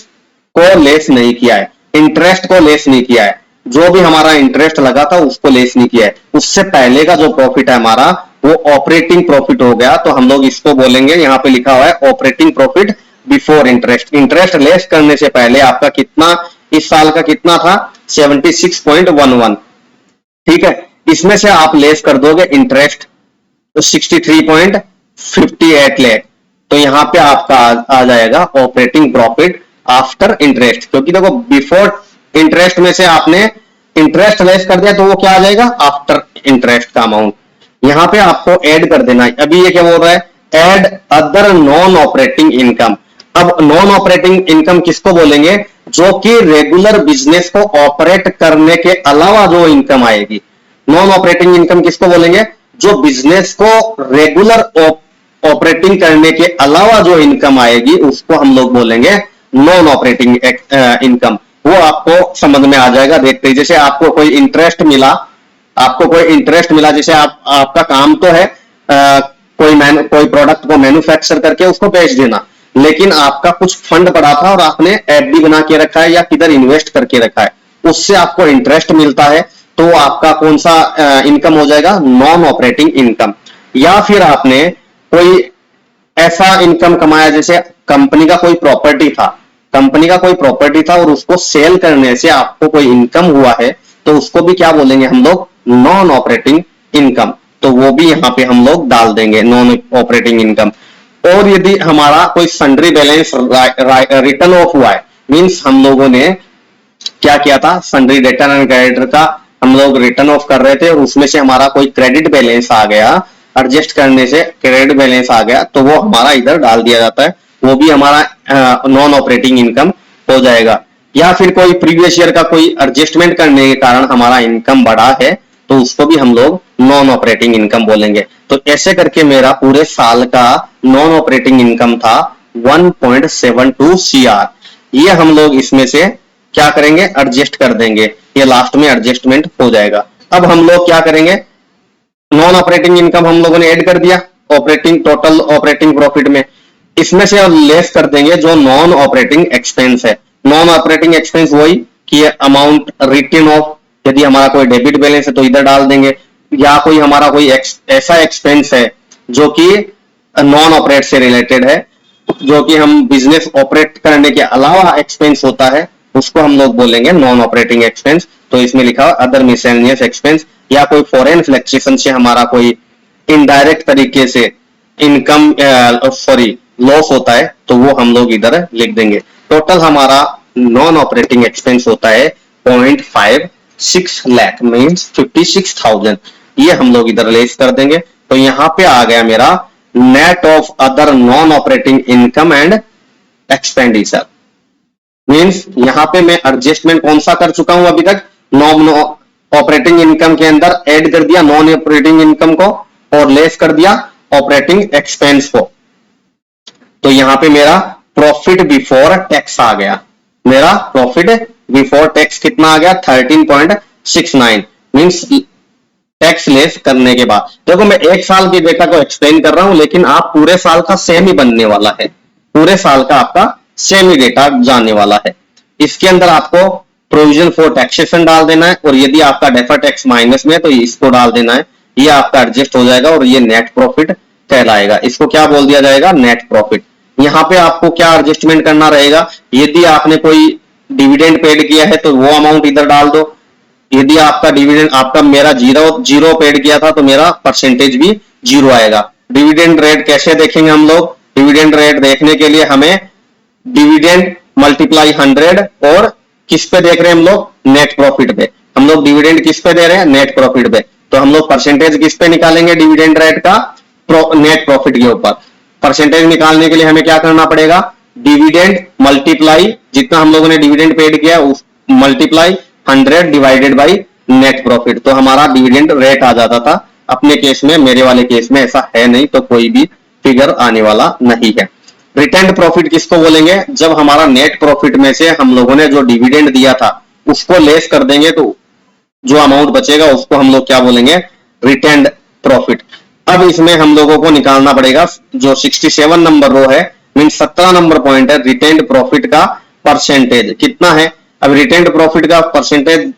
को लेस नहीं किया है, इंटरेस्ट को लेस नहीं किया है, जो भी हमारा इंटरेस्ट लगा था उसको लेस नहीं किया है। उससे पहले का जो प्रॉफिट है हमारा वो ऑपरेटिंग प्रॉफिट हो गया। तो हम लोग इसको बोलेंगे, यहां पे लिखा हुआ है operating profit before interest. Interest less करने से पहले आपका कितना, इस साल का कितना था 76.11, ठीक है। इसमें से आप लेस कर दोगे इंटरेस्ट तो 63.58 लाख, तो यहां पे आपका आ जाएगा ऑपरेटिंग प्रॉफिट आफ्टर इंटरेस्ट। क्योंकि देखो बिफोर इंटरेस्ट में से आपने इंटरेस्ट लेस कर दिया तो वो क्या आ जाएगा आफ्टर इंटरेस्ट का अमाउंट। यहां पे आपको ऐड कर देना है। अभी ये क्या बोल रहा है, add other non operating income. अब नॉन ऑपरेटिंग इनकम किसको बोलेंगे, जो कि रेगुलर बिजनेस को ऑपरेट करने के अलावा जो इनकम आएगी। नॉन ऑपरेटिंग इनकम किसको बोलेंगे, जो बिजनेस को रेगुलर ऑपरेटिंग करने के अलावा जो इनकम आएगी उसको हम लोग बोलेंगे नॉन ऑपरेटिंग इनकम। वो आपको समझ में आ जाएगा देखते ही। जैसे आपको कोई इंटरेस्ट मिला, जैसे आपका काम तो है कोई प्रोडक्ट को मैन्युफैक्चर करके उसको बेच देना, लेकिन आपका कुछ फंड पड़ा था और आपने एफडी बना के रखा है या किधर इन्वेस्ट करके रखा है, उससे आपको इंटरेस्ट मिलता है, तो आपका कौन सा इनकम हो जाएगा, नॉन ऑपरेटिंग इनकम। या फिर आपने कोई ऐसा इनकम कमाया, जैसे कंपनी का कोई प्रॉपर्टी था और उसको सेल करने से आपको कोई इनकम हुआ है, तो उसको भी क्या बोलेंगे हम लोग, नॉन ऑपरेटिंग इनकम। तो वो भी यहां पे हम लोग डाल देंगे नॉन ऑपरेटिंग इनकम। और यदि हमारा कोई सन्ड्री बैलेंस रिटर्न ऑफ हुआ है, मींस हम लोगों ने क्या किया था, सन्ड्री डेटर एंड क्रेडिटर का हम लोग रिटर्न ऑफ कर रहे थे और उसमें से हमारा कोई क्रेडिट बैलेंस आ गया, एडजस्ट करने से क्रेडिट बैलेंस आ गया, तो वो हमारा इधर डाल दिया जाता है, वो भी हमारा नॉन ऑपरेटिंग इनकम हो जाएगा। या फिर कोई प्रीवियस ईयर का कोई एडजस्टमेंट करने के कारण हमारा इनकम बढ़ा है, तो उसको भी हम लोग नॉन ऑपरेटिंग इनकम बोलेंगे। तो ऐसे करके मेरा पूरे साल का नॉन ऑपरेटिंग इनकम था 1.72 CR। ये हम लोग इसमें से क्या करेंगे, एडजस्ट कर देंगे, ये लास्ट में एडजस्टमेंट हो जाएगा। अब हम लोग क्या करेंगे, नॉन ऑपरेटिंग इनकम हम लोगों ने ऐड कर दिया टोटल ऑपरेटिंग प्रॉफिट में, इसमें से लेस कर देंगे जो नॉन ऑपरेटिंग एक्सपेंस है। नॉन ऑपरेटिंग एक्सपेंस वही कि अमाउंट रिटर्न ऑफ, यदि हमारा कोई डेबिट बैलेंस है तो इधर डाल देंगे, या कोई हमारा कोई ऐसा एक्सपेंस है जो कि नॉन ऑपरेट से रिलेटेड है, जो कि हम बिजनेस ऑपरेट करने के अलावा एक्सपेंस होता है, उसको हम लोग बोलेंगे नॉन ऑपरेटिंग एक्सपेंस। तो इसमें लिखा अदर मिसलेनियस एक्सपेंस, या कोई फॉरेन फ्लक्चुएशन से हमारा कोई इनडायरेक्ट तरीके से इनकम लॉस होता है, तो वो हम लोग इधर लिख देंगे। टोटल हमारा नॉन ऑपरेटिंग एक्सपेंस होता है 0.56 लाख, मींस 56,000। ये हम लोग इधर लेस कर देंगे। तो यहां पे आ गया मेरा net of other non operating income and expenditure. Means यहां पे मैं एडजस्टमेंट कौन सा कर चुका हूं अभी तक, नॉन ऑपरेटिंग इनकम के अंदर ऐड कर दिया नॉन ऑपरेटिंग इनकम को और लेस कर दिया ऑपरेटिंग एक्सपेंस को। तो यहां पे मेरा प्रॉफिट बिफोर टैक्स आ गया, मेरा प्रॉफिट बिफोर टैक्स कितना आ गया 13.69, मींस टैक्स लेस करने के बाद। देखो मैं एक साल की डेटा को एक्सप्लेन कर रहा हूं, लेकिन आप पूरे साल का सेम ही बनने वाला है, पूरे साल का आपका सेम ही डेटा जानने वाला है। इसके अंदर आपको प्रोविजन फॉर टैक्सेशन डाल देना है, और यदि आपका डेफर टैक्स माइनस में तो इसको डाल देना है, ये आपका एडजस्ट हो जाएगा और ये नेट प्रॉफिट कहलाएगा। इसको क्या बोल दिया जाएगा, नेट प्रॉफिट। यहां पे आपको क्या एडजस्टमेंट करना रहेगा, यदि आपने कोई डिविडेंड पेड किया है तो वो अमाउंट इधर डाल दो, यदि आपका डिविडेंड, आपका मेरा जीरो पेड किया था तो मेरा परसेंटेज भी जीरो आएगा। डिविडेंड रेट कैसे देखेंगे हम लोग? डिविडेंड रेट देखने के लिए हमें डिविडेंड मल्टीप्लाई 100 और किस पे देख रहे हैं हम लोग? नेट प्रॉफिट पे। हम लोग डिविडेंड किस पे दे रहे हैं? नेट प्रॉफिट पे। तो हम लोग परसेंटेज किस पे निकालेंगे डिविडेंड रेट का? नेट प्रॉफिट के ऊपर। परसेंटेज निकालने के लिए हमें क्या करना पड़ेगा? डिविडेंड मल्टीप्लाई जितना हम लोगों ने डिविडेंड पेड किया उस multiply 100 divided by net profit, तो हमारा डिविडेंड रेट आ जाता था। अपने केस में, मेरे वाले केस में ऐसा है नहीं, तो कोई भी फिगर आने वाला नहीं है। रिटेंड प्रॉफिट किसको बोलेंगे? जब हमारा नेट प्रॉफिट में से हम लोगों ने जो डिविडेंड दिया था उसको लेस कर देंगे तो जो अमाउंट बचेगा उसको हम लोग क्या बोलेंगे? Retained profit. अब इसमें हम लोगों को निकालना पड़ेगा जो 67 नंबर रो है, मीन 17 नंबर पॉइंट है, रिटेंड प्रॉफिट का परसेंटेज कितना है। अब रिटेंड प्रॉफिट का परसेंटेज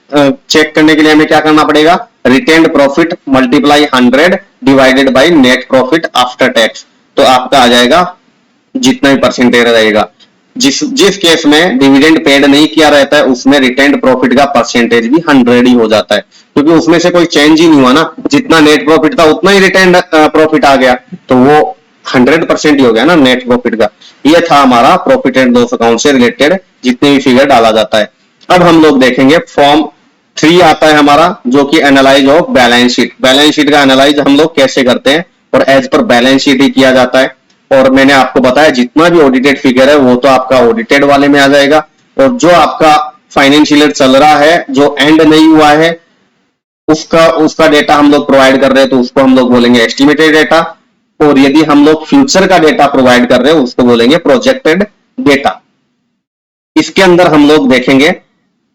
चेक करने के लिए हमें क्या करना पड़ेगा? Retained profit multiply 100 divided by net profit after tax, तो आपका आ जाएगा जितना भी परसेंटेज रहेगा। जिस केस में डिविडेंड पेड नहीं किया रहता है उसमें रिटेंड प्रॉफिट का परसेंटेज भी 100 ही हो जाता है, क्योंकि उसमें से कोई चेंज ही नहीं हुआ ना। जितना नेट प्रॉफिट था उतना ही रिटेंड प्रॉफिट आ गया, तो वो 100% ही हो गया ना नेट प्रॉफिट का। ये था हमारा प्रॉफिट एंड लॉस अकाउंट से रिलेटेड जितने भी फिगर डाला जाता है। अब हम लोग देखेंगे फॉर्म 3 आता है हमारा, जो कि analyse of balance sheet. Balance sheet का एनालाइज हम लोग कैसे करते हैं और एज पर बैलेंस शीट ही किया जाता है। और मैंने आपको बताया जितना भी ऑडिटेड फिगर है वो तो आपका ऑडिटेड वाले में आ जाएगा, और जो आपका फाइनेंशियल ईयर चल रहा है जो एंड नहीं हुआ है उसका डेटा हम लोग प्रोवाइड कर रहे हैं तो उसको हम लोग बोलेंगे एस्टिमेटेड डेटा। और यदि हम लोग फ्यूचर का डेटा प्रोवाइड कर रहे हैं उसको बोलेंगे प्रोजेक्टेड डेटा। इसके अंदर हम लोग देखेंगे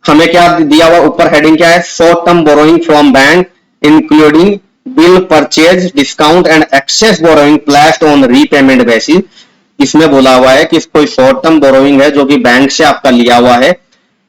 हमें क्या दिया हुआ, ऊपर हेडिंग क्या है? Short term borrowing from bank including bill purchase discount and excess borrowing placed on repayment basis. इसमें बोला हुआ है कि कोई शॉर्ट टर्म बोरोइंग है जो कि बैंक से आपका लिया हुआ है,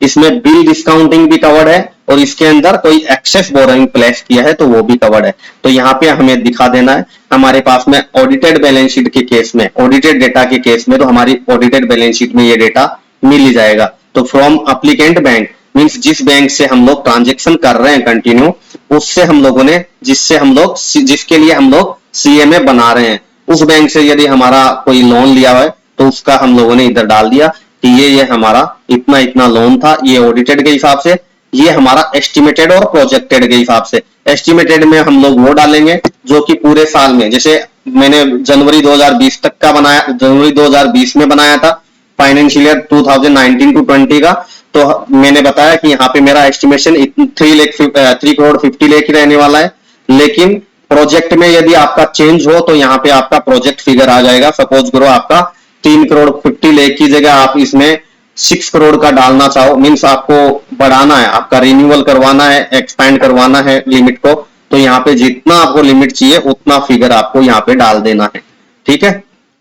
इसमें बिल डिस्काउंटिंग भी कवर्ड है और इसके अंदर कोई एक्सेस बोरोइंग प्लेस किया है तो वो भी कवर्ड है। तो यहाँ पे हमें दिखा देना है हमारे पास में ऑडिटेड बैलेंस शीट के केस में, ऑडिटेड डेटा के केस में तो हमारी ऑडिटेड बैलेंस शीट में ये डेटा मिल ही जाएगा। तो फ्रॉम अप्लीकेंट बैंक मींस जिस बैंक से हम लोग ट्रांजेक्शन कर रहे हैं कंटिन्यू, उससे हम लोगों ने जिसके लिए हम लोग सीएमए बना रहे हैं उस बैंक से यदि हमारा कोई लोन लिया हुआ है तो उसका हम लोगों ने इधर डाल दिया कि ये हमारा इतना इतना लोन था, ये ऑडिटेड के हिसाब से, ये हमारा एस्टिमेटेड और प्रोजेक्टेड के हिसाब से। एस्टिमेटेड में हम लोग वो डालेंगे जो कि पूरे साल में, जैसे मैंने जनवरी 2020 तक का बनाया, जनवरी 2020 में बनाया था फाइनेंशियल ईयर 2019 टू 20 का, तो मैंने बताया कि यहाँ पे मेरा एस्टिमेशन 3 करोड़ 50 लाख ही रहने वाला है। लेकिन प्रोजेक्ट में यदि आपका चेंज हो तो यहाँ पे आपका प्रोजेक्ट फिगर आ जाएगा। सपोज करो आपका 3 करोड़ 50 लाख की जगह आप इसमें 6 करोड़ का डालना चाहो, मीन्स आपको बढ़ाना है, आपका रिन्यूअल करवाना है, एक्सपैंड करवाना है लिमिट को, तो यहाँ पे जितना आपको लिमिट चाहिए उतना फिगर आपको यहाँ पे डाल देना है। ठीक है,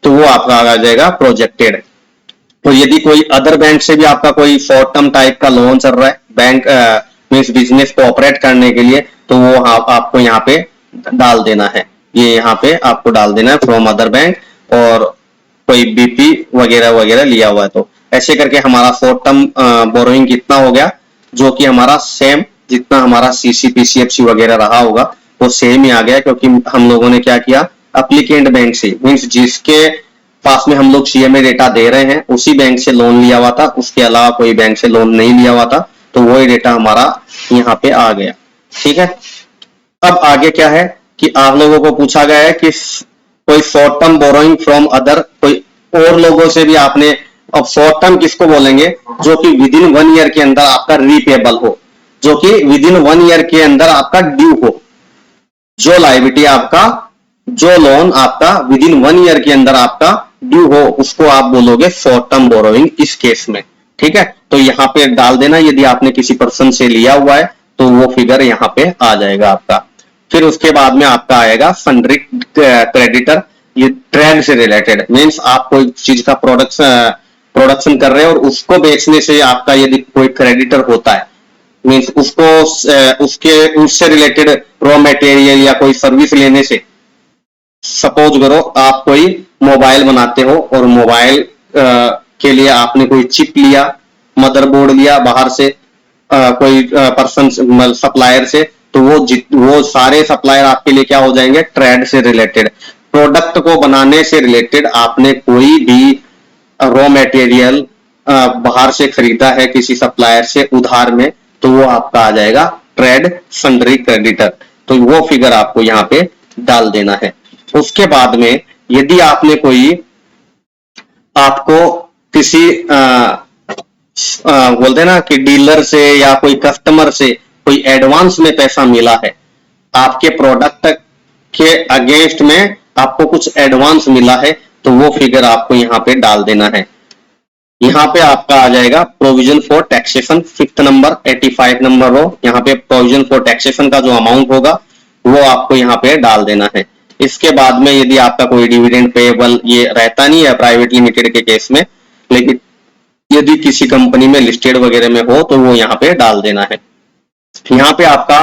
तो वो आपका आ जाएगा प्रोजेक्टेड। तो यदि कोई अदर बैंक से भी आपका कोई शॉर्ट टर्म टाइप का लोन चल रहा है बैंक मीन्स बिजनेस को ऑपरेट करने के लिए, तो वो आपको यहाँ पे डाल देना है, ये यहाँ पे आपको डाल देना है फ्रॉम अदर बैंक, और कोई बीपी वगैरह वगैरह लिया हुआ है तो ऐसे करके हमारा शॉर्ट टर्म बोरोइंग कितना हो गया, जो कि हमारा सेम जितना हमारा सीसी पीसीएफसी वगैरह रहा होगा वो सेम ही आ गया, क्योंकि हम लोगों ने क्या किया एप्लीकेंट बैंक से मीन्स जिसके पास में हम लोग सीएमए डेटा दे रहे हैं उसी बैंक से लोन लिया हुआ था, उसके अलावा कोई बैंक से लोन नहीं लिया हुआ था, तो वही डेटा हमारा यहाँ पे आ गया। ठीक है, अब आगे क्या है कि आप लोगों को पूछा गया है कि कोई short term borrowing from other, कोई और लोगों से भी आपने, अब शॉर्ट टर्म किसको बोलेंगे? जो कि विद इन 1 ईयर के अंदर आपका रीपेबल हो, जो कि विद इन 1 ईयर के अंदर आपका ड्यू हो, जो लायबिलिटी आपका, जो लोन आपका विद इन 1 ईयर के अंदर आपका ड्यू हो, उसको आप बोलोगे शॉर्ट टर्म बोरोइंग इस केस में। ठीक है, तो यहाँ पे डाल देना यदि आपने किसी पर्सन से लिया हुआ है तो वो फिगर यहाँ पे आ जाएगा आपका। फिर उसके बाद में आपका आएगा सन्ड्री क्रेडिटर, ये ट्रेड से रिलेटेड मीन्स आप कोई चीज का प्रोडक्शन कर रहे हैं और उसको बेचने से आपका यदि कोई क्रेडिटर होता है मीन्स उससे रिलेटेड रॉ मटेरियल या कोई सर्विस लेने से, सपोज करो आप कोई मोबाइल बनाते हो और मोबाइल के लिए आपने कोई चिप लिया, मदरबोर्ड लिया बाहर से, कोई पर्सन सप्लायर से, तो वो सारे सप्लायर आपके लिए क्या हो जाएंगे, ट्रेड से रिलेटेड। प्रोडक्ट को बनाने से रिलेटेड आपने कोई भी रॉ मटेरियल बाहर से खरीदा है किसी सप्लायर से उधार में, तो वो आपका आ जाएगा ट्रेड सन्ड्री क्रेडिटर। तो वो फिगर आपको यहाँ पे डाल देना है। उसके बाद में यदि आपने कोई, आपको किसी बोलते ना कि डीलर से या कोई कस्टमर से कोई एडवांस में पैसा मिला है, आपके प्रोडक्ट के अगेंस्ट में आपको कुछ एडवांस मिला है, तो वो फिगर आपको यहाँ पे डाल देना है। यहाँ पे आपका आ जाएगा provision for taxation, 5th number 85 number row, यहाँ पे प्रोविजन फॉर टैक्सेशन का जो अमाउंट होगा वो आपको यहाँ पे डाल देना है। इसके बाद में यदि आपका कोई डिविडेंड पेएबल ये रहता नहीं है प्राइवेट लिमिटेड के केस में, लेकिन यदि किसी कंपनी में लिस्टेड वगैरह में हो तो वो यहाँ पे डाल देना है। यहाँ पे आपका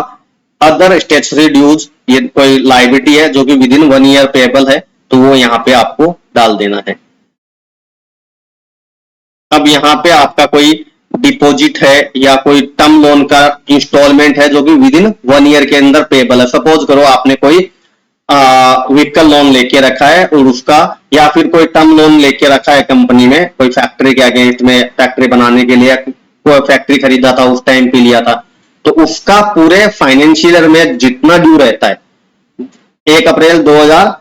अदर स्टेचुटरी ड्यूज, ये कोई लायबिलिटी है जो कि विद इन 1 ईयर पेएबल है, तो वो यहाँ पे आपको डाल देना है। अब यहाँ पे आपका कोई डिपॉजिट है या कोई टर्म लोन का इंस्टॉलमेंट है जो कि विद इन 1 ईयर के अंदर पेएबल है। सपोज करो आपने कोई व्हीकल लोन लेके रखा है और उसका, या फिर कोई टर्म लोन लेके रखा है कंपनी में, कोई फैक्ट्री के अगेंस्ट में, फैक्ट्री बनाने के लिए कोई फैक्ट्री खरीदा था उस टाइम पे लिया था, तो उसका पूरे फाइनेंशियल में जितना ड्यू रहता है 1 अप्रैल 2000,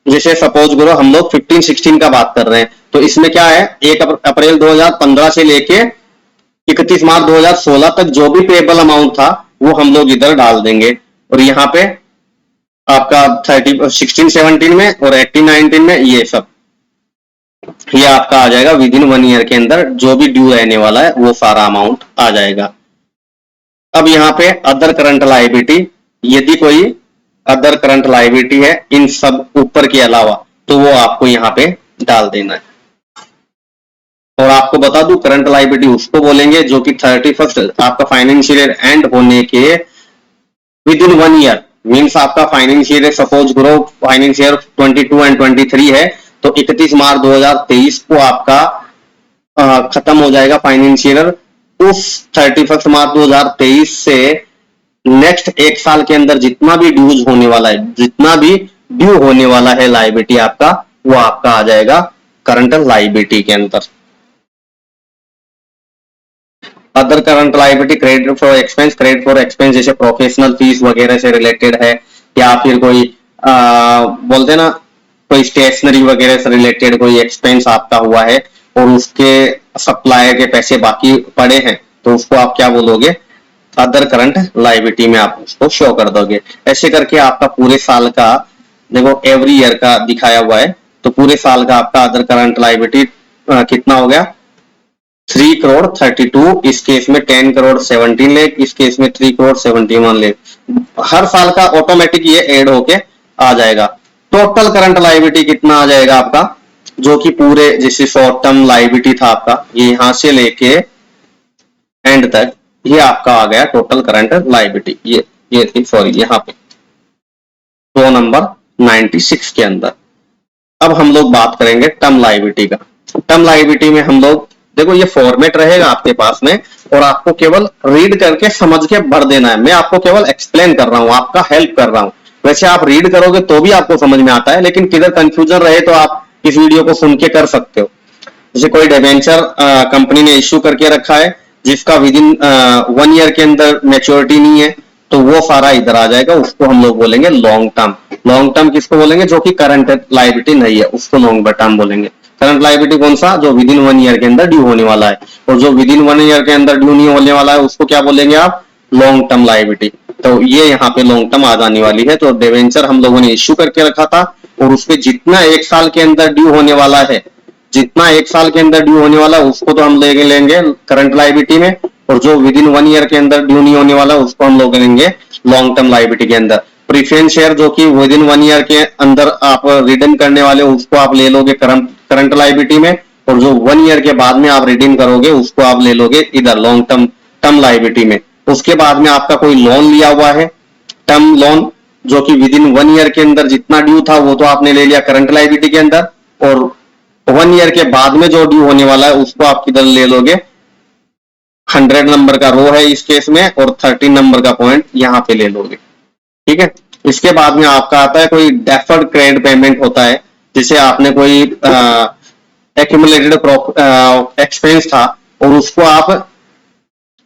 जैसे सपोज करो हम लोग 15-16 का बात कर रहे हैं, तो इसमें क्या है 1 अप्रैल 2015 से लेके 31 मार्च 2016 तक जो भी पेएबल अमाउंट था वो हम लोग इधर डाल देंगे। और यहाँ पे आपका 16-17 में और 18-19 में ये सब, ये आपका आ जाएगा विद इन 1 ईयर के अंदर जो भी ड्यू रहने वाला है वो सारा अमाउंट आ जाएगा। अब यहाँ पे अदर करंट लायबिलिटी, यदि कोई अदर करंट लायबिलिटी है इन सब ऊपर के अलावा, तो वो आपको यहाँ पे डाल देना है। और आपको बता दूं करंट लायबिलिटी उसको बोलेंगे जो कि 31st आपका फाइनेंशियल ईयर एंड होने के विद इन 1 ईयर, मीन्स आपका फाइनेंशियल ईयर सपोज करो फाइनेंशियल 22 एंड 23 है, तो 31 मार्च 2023 को आपका खत्म हो जाएगा फाइनेंशियल ईयर। उस 31 मार्च 2023 से नेक्स्ट 1 साल के अंदर जितना भी ड्यूज होने वाला है, जितना भी ड्यू होने वाला है लायबिलिटी आपका, वो आपका आ जाएगा करंट लायबिलिटी के अंदर। Other current liability credit for expense, credit for expense जैसे प्रोफेशनल फीस वगैरह से रिलेटेड है, या फिर कोई बोलते ना कोई स्टेशनरी वगैरह से रिलेटेड कोई एक्सपेंस आपका हुआ है और उसके सप्लायर के पैसे बाकी पड़े हैं, तो उसको आप क्या बोलोगे, अदर करंट लायबिलिटी में आप उसको शो कर दोगे। ऐसे करके आपका पूरे साल का, देखो एवरी ईयर का दिखाया हुआ है, तो पूरे साल का आपका अदर करंट लायबिलिटी कितना हो गया 3 करोड़ 32, इस केस में 10 करोड़ 17 लाख, इस केस में 3 करोड़ 71 लाख। हर साल का ऑटोमेटिक ये ऐड होके आ जाएगा। टोटल करंट लायबिलिटी कितना आ जाएगा आपका, जो कि पूरे जैसे शॉर्ट टर्म लायबिलिटी था आपका, ये यहां से लेके एंड तक ये आपका आ गया टोटल करंट लायबिलिटी। ये थी सॉरी यहाँ पे 2 नंबर 96 के अंदर। अब हम लोग बात करेंगे टर्म लायबिलिटी का। टर्म लायबिलिटी में हम लोग देखो ये फॉर्मेट रहेगा आपके पास में और आपको केवल रीड करके समझ के भर देना है। मैं आपको केवल एक्सप्लेन कर रहा हूं, आपका हेल्प कर रहा हूं। वैसे आप रीड करोगे तो भी आपको समझ में आता है, लेकिन किधर कंफ्यूजन रहे तो आप इस वीडियो को सुन के कर सकते हो। जैसे कोई डिबेंचर कंपनी ने इश्यू करके रखा है जिसका विद इन 1 ईयर के अंदर मैच्योरिटी नहीं है, तो वो सारा इधर आ जाएगा, उसको हम लोग बोलेंगे लॉन्ग टर्म। लॉन्ग टर्म किसको बोलेंगे, जो कि करंट लायबिलिटी नहीं है उसको लॉन्ग टर्म बोलेंगे। करंट लायबिलिटी कौन सा, जो विद इन 1 ईयर के अंदर ड्यू होने वाला है, और जो विद इन 1 ईयर के अंदर ड्यू नहीं होने वाला है उसको क्या बोलेंगे आप, लॉन्ग टर्म लायबिलिटी। तो ये यहाँ पे लॉन्ग टर्म आ जाने वाली है। तो डिबेंचर हम लोगों ने इश्यू करके रखा था और उसपे जितना 1 साल के अंदर ड्यू होने वाला है, जितना 1 साल के अंदर ड्यू होने वाला है उसको तो हम लेंगे करंट लायबिलिटी में, और जो विद इन 1 ईयर के अंदर ड्यू नहीं होने वाला उसको हम लोग लेंगे लॉन्ग टर्म लायबिलिटी के अंदर। प्रीफरेंस शेयर जो कि विद इन 1 ईयर के अंदर आप रिडीम करने वाले उसको आप ले लोगे करंट लायबिलिटी में, और जो 1 ईयर के बाद में आप रिडीम करोगे उसको आप ले लोगे इधर लॉन्ग टर्म लायबिलिटी में। उसके बाद में आपका कोई लोन लिया हुआ है, टर्म लोन, जो कि विद इन 1 ईयर के अंदर जितना ड्यू था वो तो आपने ले लिया करंट लायबिलिटी के अंदर, और 1 ईयर के बाद में जो ड्यू होने वाला है उसको आप किधर ले लोगे, 100 नंबर का रो है इस केस में, और 13 नंबर का पॉइंट यहाँ पे ले लोगे। ठीक है, इसके बाद में आपका आता है कोई डेफर्ड क्रेडिट पेमेंट होता है, जिसे आपने कोई एक्यूमुलेटेड एक्सपेंस था और उसको आप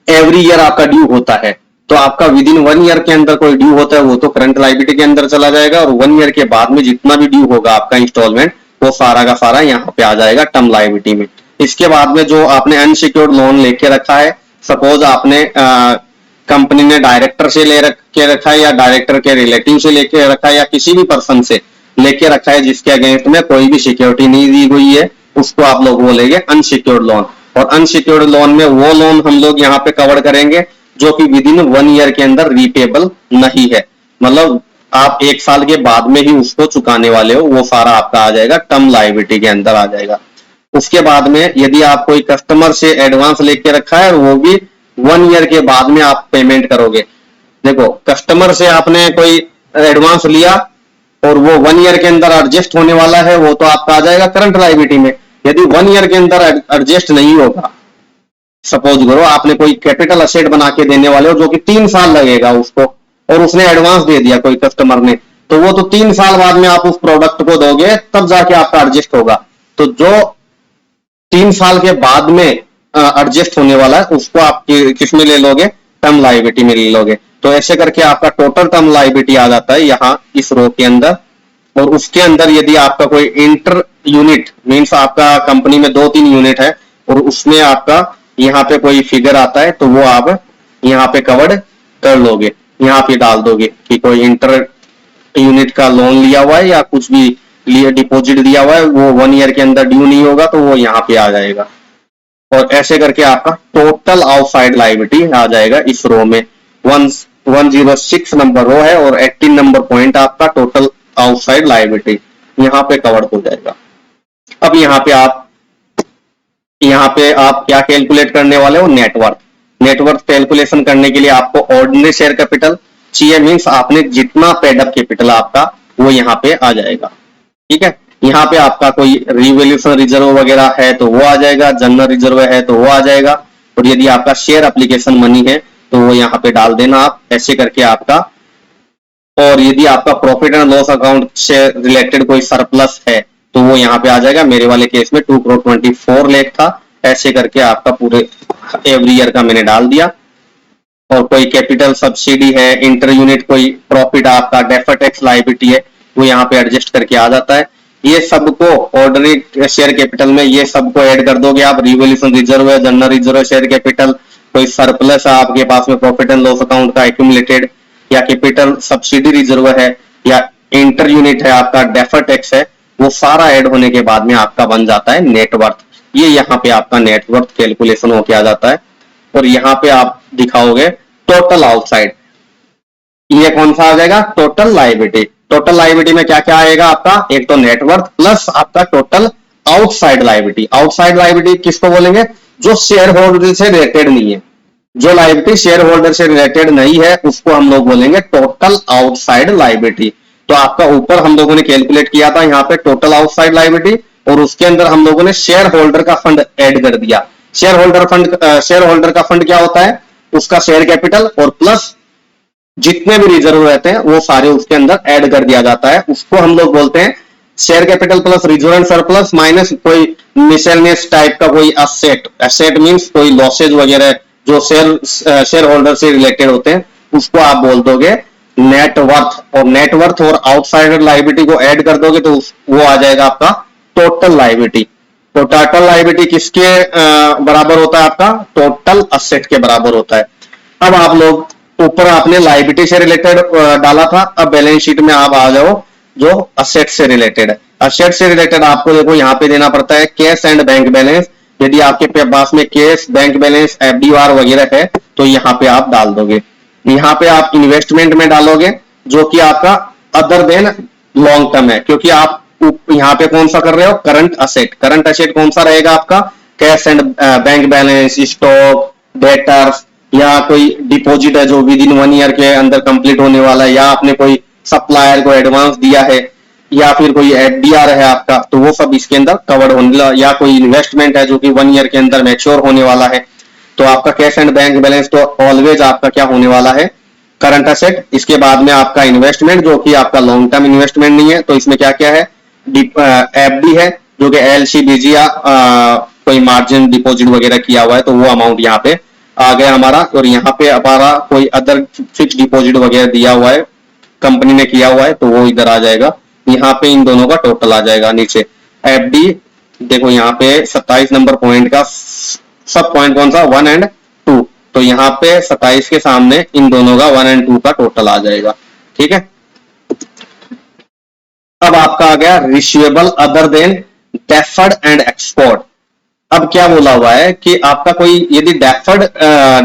एवरी ईयर आपका ड्यू होता है, तो आपका विद इन 1 ईयर के अंदर कोई ड्यू होता है वो तो करंट लायबिलिटी के अंदर चला जाएगा, और 1 ईयर के बाद में जितना भी ड्यू होगा आपका इंस्टॉलमेंट वो सारा का सारा यहाँ पे आ जाएगा टर्म लायबिलिटी में। इसके बाद में जो आपने अनसिक्योर्ड लोन लेके रखा है, सपोज आपने कंपनी ने डायरेक्टर से के रखा है, या डायरेक्टर के रिलेटिव से लेके रखा है, या किसी भी पर्सन से लेके रखा है जिसके अगेंस्ट में कोई भी सिक्योरिटी नहीं दी हुई है, उसको आप लोग बोलेंगे अनसिक्योर्ड लोन। और अनसिक्योर्ड लोन में वो लोन हम लोग यहाँ पे कवर करेंगे जो कि विद इन 1 ईयर के अंदर रीपेबल नहीं है, मतलब आप 1 साल के बाद में ही उसको चुकाने वाले हो, वो सारा आपका आ जाएगा टर्म लायबिलिटी के अंदर आ जाएगा। उसके बाद में यदि आप कोई कस्टमर से एडवांस लेके रखा है, वो भी 1 ईयर के बाद में आप पेमेंट करोगे। देखो, कस्टमर से आपने कोई एडवांस लिया और वो 1 ईयर के अंदर एडजस्ट होने वाला है, वो तो आपका आ जाएगा करंट लायबिलिटी में। यदि 1 ईयर के अंदर एडजस्ट नहीं होगा, सपोज करो आपने कोई कैपिटल असेट बना के देने वाले हो जो कि 3 साल लगेगा उसको, और उसने एडवांस दे दिया कोई कस्टमर ने, तो वो तो 3 साल बाद में आप उस प्रोडक्ट को दोगे तब जाके आपका एडजस्ट होगा। तो जो 3 साल के बाद में एडजस्ट होने वाला है उसको आप किस में ले लोगे, टर्म लायबिलिटी में ले लोगे। तो ऐसे करके आपका टोटल टर्म लायबिलिटी आ जाता है यहाँ इस रो के अंदर। और उसके अंदर यदि आपका कोई इंटर यूनिट मीन्स आपका कंपनी में 2-3 यूनिट है और उसमें आपका यहाँ पे कोई फिगर आता है, तो वो आप यहाँ पे कवर्ड कर लोगे, यहाँ पे डाल दोगे कि कोई इंटर यूनिट का लोन लिया हुआ है या कुछ भी लिए डिपॉजिट दिया हुआ है, वो 1 ईयर के अंदर ड्यू नहीं होगा तो वो यहाँ पे आ जाएगा। और ऐसे करके आपका टोटल आउटसाइड लायबिलिटी आ जाएगा इस रो में। 106 नंबर रो है और 18 नंबर पॉइंट आपका टोटल आउटसाइड लायबिलिटी यहाँ पे कवर हो जाएगा। अब यहाँ पे आप क्या कैलकुलेट करने वाले हो, नेटवर्थ। नेटवर्थ कैलकुलेशन करने के लिए आपको ऑर्डिनरी शेयर कैपिटल चाहिए, मीन्स आपने जितना पेडअप कैपिटल आपका वो यहाँ पे आ जाएगा। ठीक है, यहाँ पे आपका कोई रिवैल्यूएशन रिजर्व वगैरह है तो वो आ जाएगा, जनरल रिजर्व है तो वो आ जाएगा, और यदि आपका शेयर एप्लीकेशन मनी है तो वो यहाँ पे डाल देना आप, ऐसे करके आपका। और यदि आपका प्रॉफिट एंड लॉस अकाउंट से रिलेटेड कोई सरप्लस है तो वो यहाँ पे आ जाएगा। मेरे वाले केस में 2,24 लाख था, ऐसे करके आपका पूरे एवरी ईयर का मैंने डाल दिया। और कोई कैपिटल सब्सिडी है, इंटर यूनिट कोई प्रॉफिट आपका, डेफर्ड टैक्स लायबिलिटी है, वो यहाँ पे एडजस्ट करके आ जाता है। ये सबको ऑर्डिनरी शेयर कैपिटल में ये सबको ऐड कर दोगे आप। रिवॉल्यूशन रिजर्व है, जनरल रिजर्व, शेयर कैपिटल, कोई सरप्लस है आपके पास में प्रॉफिट एंड लॉस अकाउंट का एक्यूमुलेटेड, या कैपिटल सब्सिडी रिजर्व है, या इंटर यूनिट है आपका, डेफर्ड टैक्स है, वो सारा ऐड होने के बाद में आपका बन जाता है नेटवर्थ। ये यहाँ पे आपका नेटवर्थ कैलकुलेशन होके आ जाता है। और यहाँ पे आप दिखाओगे टोटल आउटसाइड, ये कौन सा आ जाएगा, टोटल लायबिलिटी। टोटल लायबिलिटी में क्या क्या आएगा आपका, एक तो नेटवर्थ प्लस आपका total outside liability. Outside liability किसको बोलेंगे, जो शेयर होल्डर से रिलेटेड नहीं है। जो लायबिलिटी शेयर होल्डर से रिलेटेड नहीं है उसको हम लोग बोलेंगे टोटल आउटसाइड लायबिलिटी। तो आपका ऊपर हम लोगों ने कैलकुलेट किया था यहाँ पे टोटल आउटसाइड लायबिलिटी, और उसके अंदर हम लोगों ने शेयर होल्डर का फंड ऐड कर दिया। शेयर होल्डर का फंड क्या होता है, उसका शेयर कैपिटल और प्लस जितने भी रिजर्व रहते हैं वो सारे उसके अंदर ऐड कर दिया जाता है। उसको हम लोग बोलते हैं share capital plus reserve and surplus minus कोई मिसलेनियस टाइप का कोई असेट। असेट मींस कोई लॉसेज वगैरह जो शेयर होल्डर से रिलेटेड होते हैं, उसको आप बोल दोगे नेटवर्थ। और नेटवर्थ और आउटसाइडर लायबिलिटी को ऐड कर दोगे तो वो आ जाएगा आपका टोटल लायबिलिटी। तो टोटल लायबिलिटी किसके बराबर होता है, आपका टोटल असेट के बराबर होता है। अब आप लोग ऊपर आपने लायबिलिटी से रिलेटेड डाला था, अब बैलेंस शीट में आप आ जाओ जो असेट से रिलेटेड है। असेट से रिलेटेड आपको देखो यहाँ पे देना पड़ता है कैश एंड बैंक बैलेंस। यदि आपके पास में कैश, बैंक बैलेंस, एफडीआर वगैरह है तो यहाँ पे आप डाल दोगे। यहाँ पे आप इन्वेस्टमेंट में डालोगे जो कि आपका अदर देन लॉन्ग टर्म है, क्योंकि आप यहाँ पे कौन सा कर रहे हो, करंट असेट। करंट असेट कौन सा रहेगा आपका, cash and bank balance, stock, debtors, या कोई डिपॉजिट है जो विद इन 1 ईयर के अंदर कंप्लीट होने वाला है, या आपने कोई सप्लायर को एडवांस दिया है, या फिर कोई एफडीआर है आपका, तो वो सब इसके अंदर कवर्ड होने, या कोई इन्वेस्टमेंट है जो कि 1 ईयर के अंदर मैच्योर होने वाला है। तो आपका कैश एंड बैंक बैलेंस तो ऑलवेज आपका क्या होने वाला है, करंट असेट। इसके बाद में आपका इन्वेस्टमेंट जो कि आपका लॉन्ग टर्म इन्वेस्टमेंट नहीं है, तो इसमें क्या क्या है, एफडी है जो कि एलसी बीजी या कोई मार्जिन डिपॉजिट वगैरह किया हुआ है, तो वो अमाउंट यहाँ पे आ गया हमारा। और यहाँ पे हमारा कोई अदर फिक्स डिपॉजिट वगैरह दिया हुआ है, कंपनी ने किया हुआ है, तो वो इधर आ जाएगा। यहाँ पे इन दोनों का टोटल आ जाएगा नीचे। एफडी देखो यहाँ पे 27 नंबर पॉइंट का सब पॉइंट कौन सा, 1 एंड 2, तो यहाँ पे 27 के सामने इन दोनों का 1 एंड 2 का टोटल आ जाएगा। ठीक है, अब आपका आ गया receivable other than deferred and export. अब क्या बोला हुआ है कि आपका कोई यदि डेफर्ड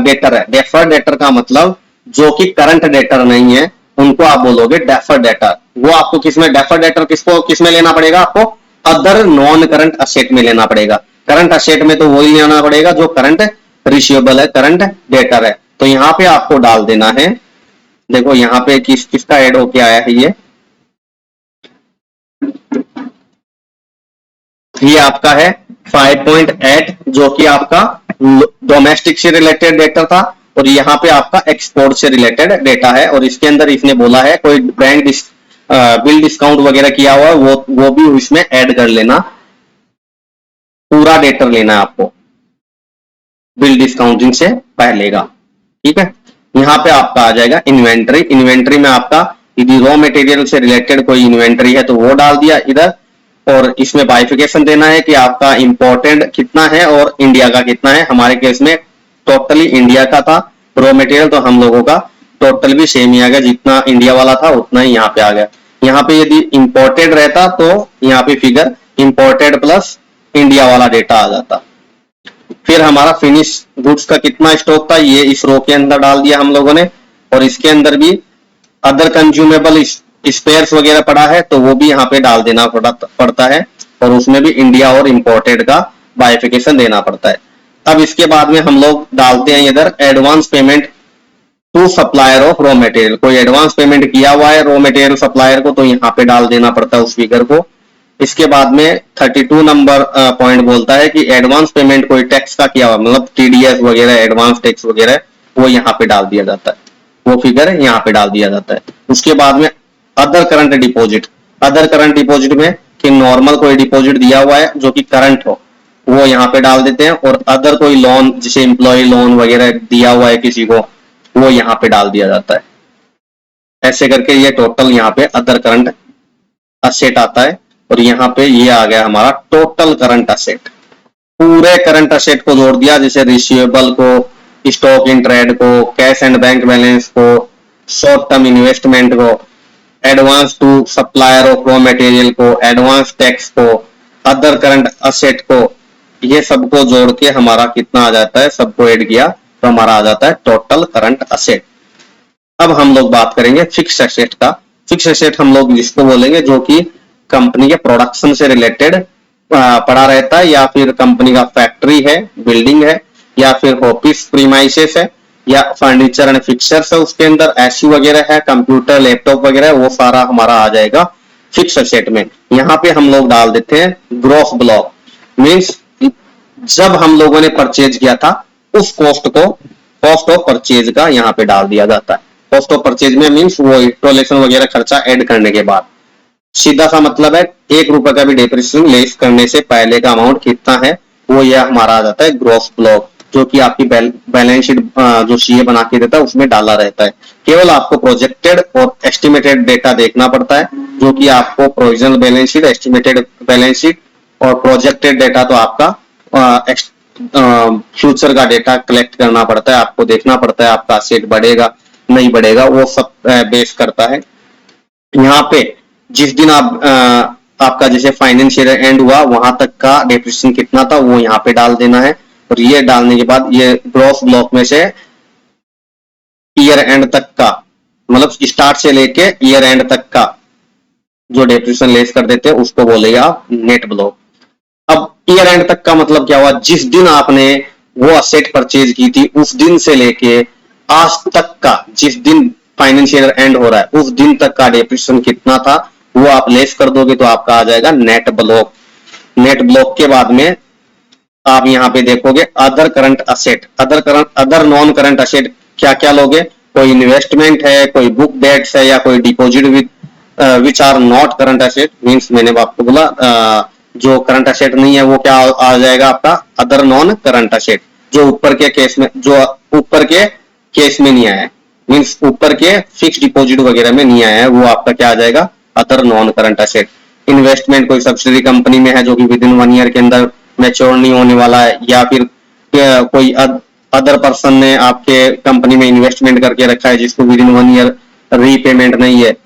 डेटर है, डेफर्ड डेटर का मतलब जो कि करंट डेटर नहीं है, उनको आप बोलोगे डेफर्ड डेटर। वो आपको किसमें, डेफर्ड डेटर किसको किसमें लेना पड़ेगा, आपको अदर नॉन करंट असेट में लेना पड़ेगा। करंट असेट में तो वही लेना पड़ेगा जो करंट रिसीवेबल है, करंट डेटर है। तो यहां पे आपको डाल देना है, देखो यहां पे किसका ऐड होके आया है, ये आपका है 5.8 जो कि आपका डोमेस्टिक से रिलेटेड डेटा था, और यहाँ पे आपका एक्सपोर्ट से रिलेटेड डेटा है। और इसके अंदर इसने बोला है कोई बैंक बिल डिस्काउंट वगैरह किया हुआ है, वो भी इसमें ऐड कर लेना, पूरा डेटा लेना है आपको बिल डिस्काउंटिंग से पहले का। ठीक है, यहाँ पे आपका आ जाएगा इन्वेंट्री। इन्वेंट्री में आपका यदि रॉ मटेरियल से रिलेटेड कोई इन्वेंट्री है तो वो डाल दिया इधर, और इसमें बाइफिकेशन देना है कि आपका इंपोर्टेड कितना है और इंडिया का कितना है। हमारे केस में टोटली इंडिया का था रॉ मटेरियल, तो हम लोगों का टोटल भी सेम ही आ गया, जितना इंडिया वाला था उतना ही यहाँ पे आ गया। यहाँ पे यदि इंपोर्टेड रहता तो यहाँ पे फिगर इंपोर्टेड प्लस इंडिया वाला डेटा आ जाता। फिर हमारा फिनिश गुड्स का कितना स्टॉक था, ये इस रो के अंदर डाल दिया हम लोगों ने, और इसके अंदर भी अदर कंज्यूमेबल स्पेयर्स वगैरह पड़ा है तो वो भी यहाँ पे डाल देना पड़ता है, और उसमें भी इंडिया और इंपोर्टेड का बाइफिकेशन देना पड़ता है। अब इसके बाद में हम लोग डालते हैं इधर advance payment to supplier of raw material. कोई एडवांस पेमेंट किया हुआ है रॉ मटेरियल सप्लायर को, तो यहाँ पे डाल देना पड़ता है उस फिगर को। इसके बाद में 32 नंबर पॉइंट बोलता है कि एडवांस पेमेंट कोई टैक्स का किया हुआ, मतलब टीडीएस वगैरह एडवांस टैक्स वगैरह, वो यहाँ पे डाल दिया जाता है, वो फिगर यहाँ पे डाल दिया जाता है। उसके बाद में other current deposit, other current deposit में कि नॉर्मल कोई डिपॉजिट दिया हुआ है जो कि करंट हो, वो यहाँ पे डाल देते हैं, और अदर कोई लोन जिसे एम्प्लॉय लोन वगैरह दिया हुआ है किसी को, वो यहाँ पे डाल दिया जाता है। ऐसे करके ये टोटल यहाँ पे अदर करंट असेट आता है, और यहाँ पे ये आ गया हमारा टोटल करंट असेट। पूरे करंट असेट को जोड़ दिया, जैसे रिसीवेबल को, स्टॉक इन ट्रेड को, कैश एंड बैंक बैलेंस को, शॉर्ट टर्म इन्वेस्टमेंट को, advance to supplier of raw material को, एडवांस टैक्स को, अदर करंट असेट को, ये सबको जोड़ के हमारा कितना आ जाता है, सबको ऐड किया तो हमारा आ जाता है टोटल करंट असेट। अब हम लोग बात करेंगे फिक्स एसेट का। फिक्स एसेट हम लोग जिसको बोलेंगे जो कि कंपनी के प्रोडक्शन से रिलेटेड पड़ा रहता है, या फिर कंपनी का फैक्ट्री है, बिल्डिंग है, या फिर ऑफिस प्रीमाइसेस है, या फर्नीचर एंड फिक्सचर्स है, उसके अंदर एसी वगैरह है, कंप्यूटर लैपटॉप वगैरह, वो सारा हमारा आ जाएगा फिक्स एसेट में। यहाँ पे हम लोग डाल देते हैं ग्रॉस ब्लॉक, मीन्स जब हम लोगों ने परचेज किया था उस कॉस्ट को, कॉस्ट ऑफ परचेज का यहाँ पे डाल दिया जाता है। कॉस्ट ऑफ परचेज में मीन्स वो इंस्टॉलेशन वगैरह खर्चा ऐड करने के बाद, सीधा सा मतलब है 1 रुपए का भी डेप्रिसिएशन लेस करने से पहले का अमाउंट कितना है, वो यह हमारा आ जाता है ग्रॉस ब्लॉक, जो कि आपकी बैलेंस शीट जो सीए बना के देता है उसमें डाला रहता है। केवल आपको प्रोजेक्टेड और एस्टिमेटेड डेटा देखना पड़ता है, जो कि आपको provisional balance sheet, estimated balance sheet और प्रोजेक्टेड डेटा तो आपका फ्यूचर का डेटा कलेक्ट करना पड़ता है, आपको देखना पड़ता है आपका असेट बढ़ेगा नहीं बढ़ेगा, वो सब बेस करता है। यहाँ पे जिस दिन आपका जैसे फाइनेंशियल एंड हुआ वहां तक का डेप्रिसिएशन कितना था वो यहाँ पे डाल देना है, और ये डालने के बाद ये ग्रॉस ब्लॉक में से ईयर एंड तक का, मतलब स्टार्ट से लेके ईयर एंड तक का जो डेप्रिसिएशन लेस कर देते हैं उसको बोलेगा नेट ब्लॉक। अब ईयर एंड तक का मतलब क्या हुआ, जिस दिन आपने वो असेट परचेज की थी उस दिन से लेके आज तक का, जिस दिन फाइनेंशियल एंड हो रहा है उस दिन तक का डेप्रिसिएशन कितना था वो आप लेस कर दोगे तो आपका आ जाएगा नेट ब्लॉक। नेट ब्लॉक के बाद में आप यहाँ पे देखोगे other current asset, other non current asset क्या क्या लोगे, कोई इन्वेस्टमेंट है, कोई बुक डेट्स है, या कोई deposit which are not current asset. Means मैंने आपको बोला जो करंट असेट नहीं है वो क्या आ जाएगा आपका अदर नॉन करंट असेट, जो ऊपर के केस में, जो ऊपर के केस में नहीं आया है, मींस ऊपर के फिक्स डिपॉजिट वगैरह में नहीं आया है, वो आपका क्या आ जाएगा other non current asset. Investment कोई सब्सिडरी कंपनी में है जो कि विद इन 1 ईयर के अंदर मैच्योर नहीं होने वाला है, या फिर कोई अदर पर्सन ने आपके कंपनी में इन्वेस्टमेंट करके रखा है जिसको विद इन 1 ईयर रीपेमेंट नहीं है,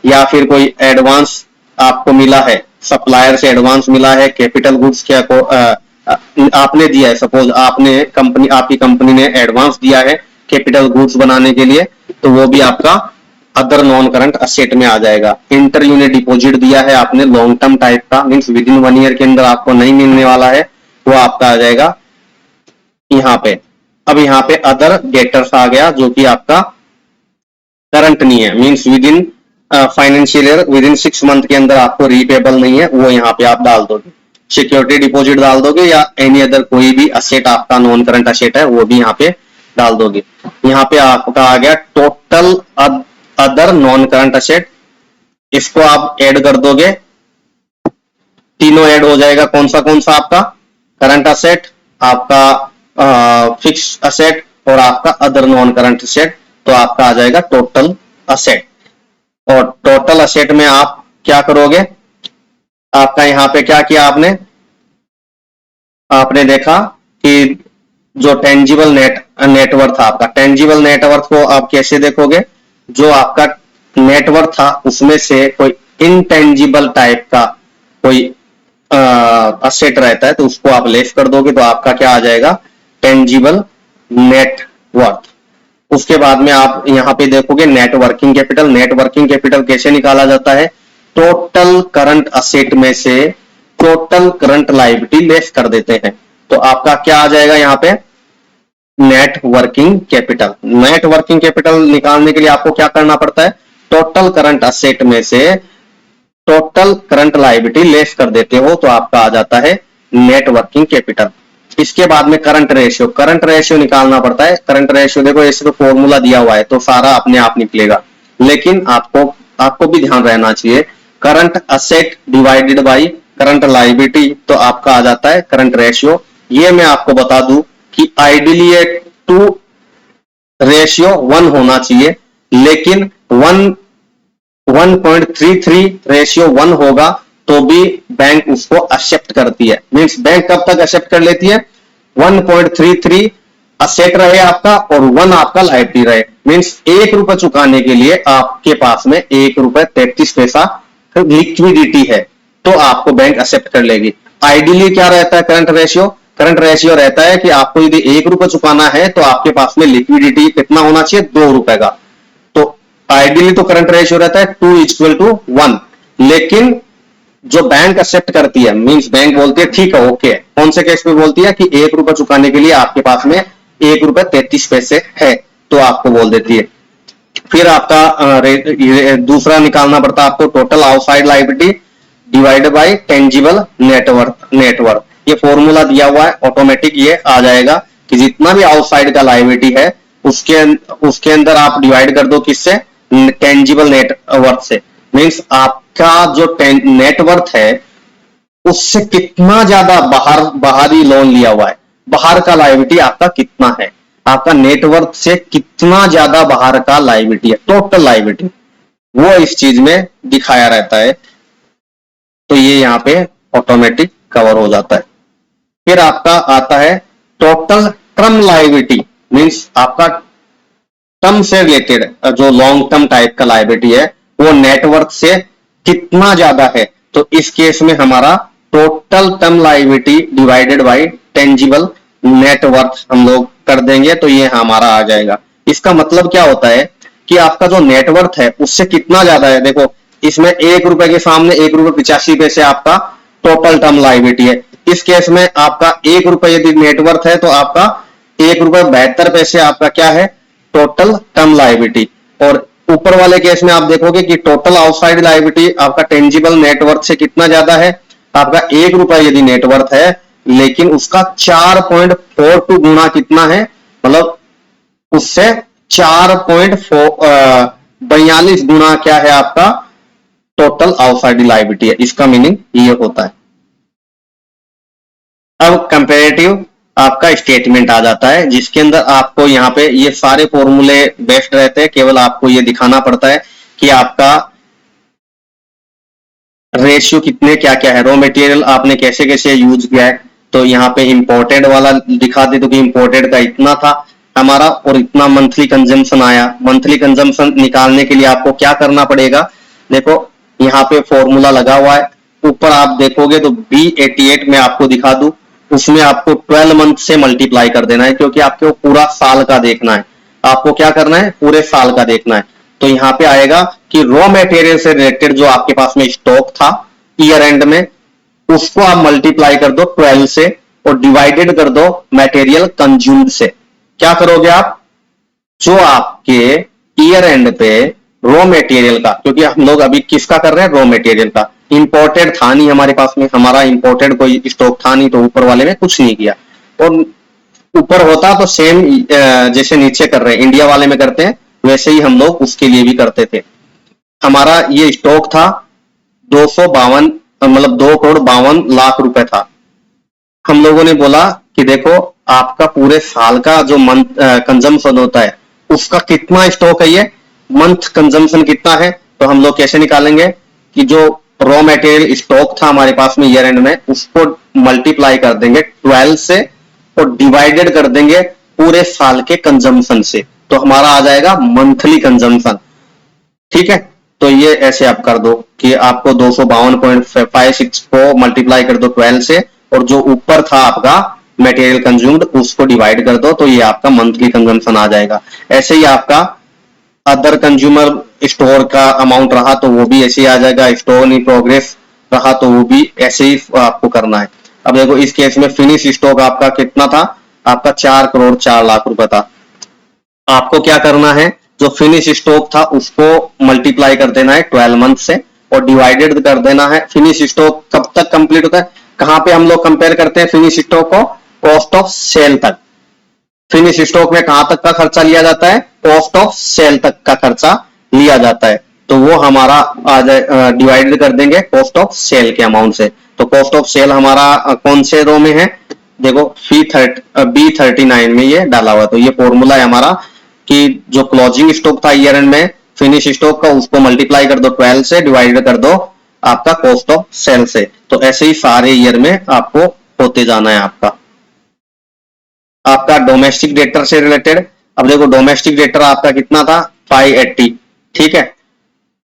या फिर कोई एडवांस आपको मिला है, सप्लायर से एडवांस मिला है, कैपिटल गुड्स क्या को आपने दिया है, सपोज आपने कंपनी, आपकी कंपनी ने एडवांस दिया है कैपिटल गुड्स बनाने के लिए, तो वो भी आपका अदर नॉन करंट असेट में आ जाएगा। इंटर यूनिट डिपॉजिट दिया है आपने लॉन्ग टर्म टाइप का, मींस विद इन 1 ईयर के अंदर आपको नहीं मिलने वाला है, वो आपका आ जाएगा यहाँ पे। अब यहाँ पे अदर डेटर्स आ गया जो कि आपका करंट नहीं है, means with in financial year with in 6 month के अंदर आपको रीपेबल नहीं है, वो यहाँ पे आप डाल दोगे। सिक्योरिटी डिपॉजिट डाल दोगे या एनी अदर कोई भी असेट आपका नॉन करंट असेट है वो भी यहाँ पे डाल दोगे। यहाँ पे आपका आ गया total other non current asset, इसको आप ऐड कर दोगे, तीनों ऐड हो जाएगा। कौन सा आपका करंट असेट, आपका फिक्स असेट और आपका अदर नॉन करंट असेट, तो आपका आ जाएगा टोटल असेट। और टोटल असेट में आप क्या करोगे, आपका यहाँ पे क्या किया आपने देखा कि जो टेंजिबल नेटवर्थ था आपका, टेंजिबल नेटवर्थ को आप कैसे देखोगे, जो आपका नेटवर्थ था उसमें से कोई इनटेंजिबल टाइप का कोई असेट रहता है तो उसको आप लेस कर दोगे, तो आपका क्या आ जाएगा टेंजिबल नेटवर्थ। उसके बाद में आप यहाँ पे देखोगे net working capital. Net working capital कैसे निकाला जाता है, टोटल करंट असेट में से टोटल करंट लायबिलिटी लेस कर देते हैं, तो आपका क्या आ जाएगा यहाँ पे net working capital. Net working capital निकालने के लिए आपको क्या करना पड़ता है, टोटल करंट असेट में से टोटल करंट लायबिलिटी लेस कर देते हो, तो आपका आ जाता है नेट वर्किंग कैपिटल। इसके बाद में करंट रेशियो निकालना पड़ता है। करंट रेशियो देखो ऐसे तो फॉर्मूला दिया हुआ है तो सारा अपने आप निकलेगा, लेकिन आपको भी ध्यान रहना चाहिए current asset divided by current liability, तो आपका आ जाता है करंट रेशियो। ये मैं आपको बता दूं कि आइडियली ये 2:1 होना चाहिए, लेकिन 1.33 रेशियो 1 होगा तो भी बैंक उसको एक्सेप्ट करती है। मींस बैंक कब तक एक्सेप्ट कर लेती है, 1.33 असेट रहे आपका और 1 आपका लायबिलिटी रहे। मींस 1 रुपए चुकाने के लिए आपके पास में 1 रुपए 33 पैसा लिक्विडिटी है, तो आपको बैंक एक्सेप्ट कर लेगी। आइडियली क्या रहता है करंट रेशियो रहता है कि आपको यदि 1 रुपए चुकाना है तो आपके पास में लिक्विडिटी कितना होना चाहिए, 2 रुपए का। तो आइडियली तो करंट रेशियो रहता है 2:1, लेकिन जो बैंक एक्सेप्ट करती है, मींस बैंक बोलती है ठीक है ओके, कौन से केस में बोलती है कि 1 रुपए चुकाने के लिए आपके पास में 1 रुपए 33 पैसे है, तो आपको बोल देती है। फिर आपका दूसरा निकालना पड़ता है आपको total outside liability divided by tangible net worth. ये फॉर्मूला दिया हुआ है, ऑटोमेटिक ये आ जाएगा कि जितना भी आउटसाइड का लायबिलिटी है उसके अंदर आप डिवाइड कर दो किससे, टेंजिबल नेटवर्थ से। मींस आपका जो नेटवर्थ है उससे कितना ज्यादा बाहरी लोन लिया हुआ है, बाहर का लायबिलिटी आपका कितना है, आपका नेटवर्थ से कितना ज्यादा बाहर का लायबिलिटी है, टोटल लायबिलिटी, वो इस चीज में दिखाया रहता है, तो ये यहाँ पे ऑटोमेटिक कवर हो जाता है। फिर आपका आता है टोटल टर्म लायबिलिटी, मींस आपका टर्म से रिलेटेड जो लॉन्ग टर्म टाइप का लायबिलिटी है वो नेटवर्थ से कितना ज्यादा है, तो इस केस में हमारा total term liability divided by tangible net worth हम लोग कर देंगे, तो ये हमारा आ जाएगा। इसका मतलब क्या होता है कि आपका जो नेटवर्थ है उससे कितना ज्यादा है, देखो इसमें 1 रुपए के सामने 1 रुपए 85 पैसे आपका टोटल टर्म लायबिलिटी है। इस केस में आपका 1 रुपए यदि नेटवर्थ है तो आपका 1 रुपए 72 पैसे आपका क्या है, टोटल टर्म लायबिलिटी। और ऊपर वाले केस में आप देखोगे कि टोटल आउटसाइड लायबिलिटी आपका टेंजिबल नेटवर्थ से कितना ज्यादा है, आपका 1 रुपए यदि नेटवर्थ है लेकिन उसका 4.42 गुना कितना है, मतलब उससे 4.42 गुना क्या है आपका टोटल आउटसाइड लायबिलिटी है। इसका मीनिंग ये होता है। अब कंपैरेटिव आपका स्टेटमेंट आ जाता है, जिसके अंदर आपको यहाँ पे ये सारे फॉर्मूले बेस्ट रहते हैं, केवल आपको ये दिखाना पड़ता है कि आपका रेशियो कितने क्या क्या है, रॉ मटेरियल आपने कैसे कैसे यूज किया है। तो यहाँ पे इंपोर्टेड वाला दिखा दे तो कि इंपोर्टेड का इतना था हमारा और इतना मंथली कंजम्पशन आया। मंथली कंजम्पशन निकालने के लिए आपको क्या करना पड़ेगा, देखो यहाँ पे फॉर्मूला लगा हुआ है, ऊपर आप देखोगे तो B88 में आपको दिखा दूं, उसमें आपको 12 मंथ से मल्टीप्लाई कर देना है, क्योंकि आपको पूरा साल का देखना है। आपको क्या करना है, पूरे साल का देखना है। तो यहाँ पे आएगा कि रॉ मटेरियल से रिलेटेड जो आपके पास में स्टॉक था ईयर एंड में, उसको आप मल्टीप्लाई कर दो 12 से और डिवाइडेड कर दो मटेरियल कंज्यूम्ड से। क्या करोगे आप, जो आपके ईयर एंड पे रॉ मटेरियल का, क्योंकि हम लोग अभी किसका कर रहे हैं, रॉ मटेरियल का। इंपोर्टेड था नहीं हमारे पास में, हमारा इंपोर्टेड कोई स्टॉक था नहीं, तो ऊपर वाले में कुछ नहीं किया। और ऊपर होता तो सेम जैसे नीचे कर रहे हैं इंडिया वाले में करते हैं, वैसे ही हम लोग उसके लिए भी करते थे। हमारा ये स्टॉक था 252 मतलब 2,52,00,000 रुपए था। हम लोगों ने बोला कि देखो आपका पूरे साल का जो मंथ कंजम्पशन होता है उसका कितना स्टॉक है, ये मंथ कंजम्पशन कितना है। तो हम लोग कैसे निकालेंगे कि जो रॉ मटेरियल स्टॉक था हमारे पास में ईयर एंड में, उसको मल्टीप्लाई कर देंगे 12 से और डिवाइडेड कर देंगे पूरे साल के कंजम्पशन से, तो हमारा आ जाएगा मंथली कंजम्पशन। ठीक है, तो ये ऐसे आप कर दो कि आपको 252.56 को मल्टीप्लाई कर दो 12 से और जो ऊपर था आपका मटेरियल कंज्यूम्ड उसको डिवाइड कर दो, तो ये आपका मंथली कंजम्पशन आ जाएगा। ऐसे ही आपका अदर कंज्यूमर स्टोर का अमाउंट रहा तो वो भी ऐसे ही आ जाएगा, स्टोर इन प्रोग्रेस रहा तो वो भी ऐसे ही आपको करना है। अब देखो इस केस में फिनिश स्टॉक आपका कितना था, आपका 4,04,00,000 रुपए था। आपको क्या करना है, जो फिनिश स्टॉक था उसको मल्टीप्लाई कर देना है 12 मंथ से और डिवाइडेड कर देना है। फिनिश स्टॉक कब तक कंप्लीट होता है, कहां पे हम लोग कंपेयर करते हैं फिनिश स्टॉक को, कॉस्ट ऑफ सेल तक। फिनिश स्टॉक में कहां तक का खर्चा लिया जाता है, कॉस्ट ऑफ सेल तक का खर्चा लिया जाता है, तो वो हमारा डिवाइडेड कर देंगे कॉस्ट ऑफ सेल के अमाउंट से। तो कॉस्ट ऑफ सेल हमारा कौन से रो में है, देखो B39 में ये डाला हुआ। तो ये फॉर्मूला है हमारा कि जो क्लोजिंग स्टॉक था ईयर एंड में फिनिश स्टॉक का, उसको मल्टीप्लाई कर दो 12 से, डिवाइडेड कर दो आपका कॉस्ट ऑफ सेल से। तो ऐसे ही सारे ईयर में आपको होते जाना है। आपका डोमेस्टिक डेटर से रिलेटेड, अब देखो डोमेस्टिक डेटर आपका कितना था 580, ठीक है।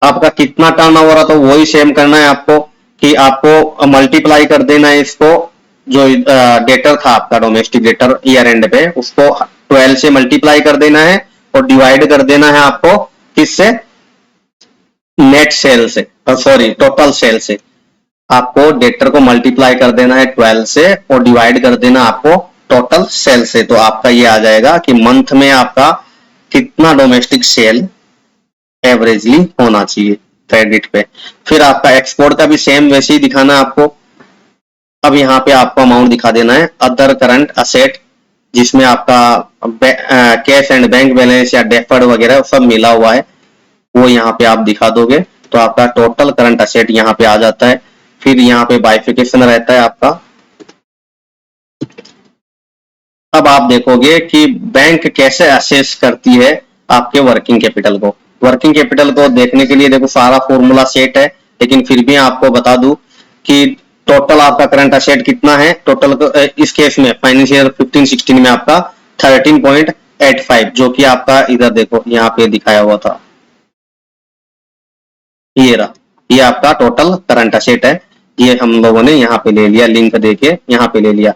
आपका कितना टर्नओवर है, तो वही सेम करना है आपको कि आपको मल्टीप्लाई कर देना है इसको, जो डेटर था आपका डोमेस्टिक डेटर ईयर एंड पे, उसको 12 से मल्टीप्लाई कर देना है और डिवाइड कर देना है आपको किससे, नेट सेल से, सॉरी टोटल सेल से। आपको डेटर को मल्टीप्लाई कर देना है 12 से और डिवाइड कर देना आपको टोटल सेल से। तो आपका ये आ जाएगा कि मंथ में आपका कितना डोमेस्टिक सेल एवरेजली होना चाहिए क्रेडिट पे। फिर आपका एक्सपोर्ट का भी सेम वैसे ही दिखाना है आपको। अब यहाँ पे आपको अमाउंट दिखा देना है अदर करंट असेट, जिसमें आपका कैश एंड बैंक बैलेंस या डेफर्ड वगैरह सब मिला हुआ है, वो यहाँ पे आप दिखा दोगे तो आपका टोटल करंट असेट यहाँ पे आ जाता है। फिर यहाँ पे बाइफिकेशन रहता है आपका। अब आप देखोगे कि बैंक कैसे असेस करती है आपके वर्किंग कैपिटल को। वर्किंग कैपिटल को देखने के लिए देखो सारा फॉर्मूला सेट है, लेकिन फिर भी आपको बता दूं कि टोटल आपका करंट असेट कितना है। टोटल इस केस में फाइनेंशियल 15-16 में आपका 13.85, जो कि आपका इधर देखो यहाँ पे दिखाया हुआ था, ये रहा, ये आपका टोटल करंट असेट है। ये हम लोगों ने यहाँ पे ले लिया, लिंक देके यहाँ पे ले लिया।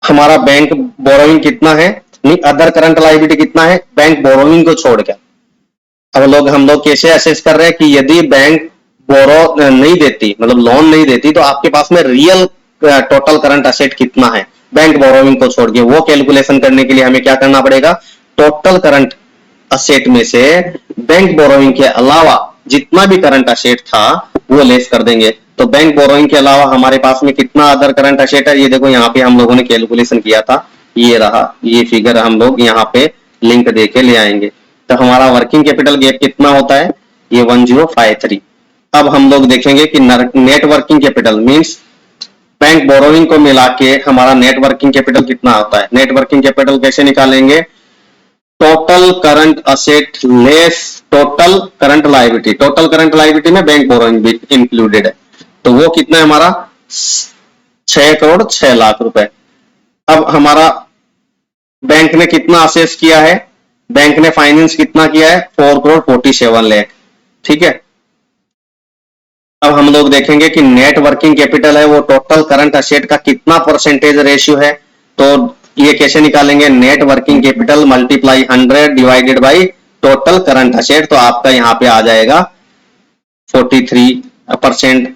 हमारा बैंक बोरोइंग कितना है, नहीं अदर करंट लायबिलिटी कितना है, बैंक बोरोइंग को छोड़ के। अब हम लोग कैसे असेस कर रहे हैं कि यदि बैंक बोरो नहीं देती, मतलब लोन नहीं देती, तो आपके पास में रियल टोटल करंट असेट कितना है बैंक बोरोइंग को छोड़ के। वो कैलकुलेशन करने के लिए हमें क्या करना पड़ेगा, टोटल करंट असेट में से बैंक बोरोइंग के अलावा जितना भी करंट असेट था वो लेस कर देंगे। तो बैंक बोरोइंग के अलावा हमारे पास में कितना अदर करंट असेट है, ये देखो यहाँ पे हम लोगों ने कैलकुलेशन किया था, ये रहा, ये फिगर हम लोग यहाँ पे लिंक देके ले आएंगे। तो हमारा वर्किंग कैपिटल गैप कितना होता है, ये 1053। अब हम लोग देखेंगे कि net working capital means bank borrowing को मिला के हमारा नेट वर्किंग कैपिटल कितना होता है। नेट वर्किंग कैपिटल कैसे निकालेंगे, total current asset less total current liability. Total current liability में बैंक बोरोइंग भी इंक्लूडेड है, तो वो कितना है हमारा 6 करोड़ 6 लाख रुपए। अब हमारा बैंक ने कितना असेस किया है, बैंक ने फाइनेंस कितना किया है 4 करोड़ 47 लाख, ठीक है। अब हम लोग देखेंगे कि नेट वर्किंग कैपिटल है वो टोटल करंट असेट का कितना परसेंटेज रेशियो है। तो ये कैसे निकालेंगे, net working capital multiply 100 divided by total current asset. तो आपका यहाँ पे आ जाएगा 43%,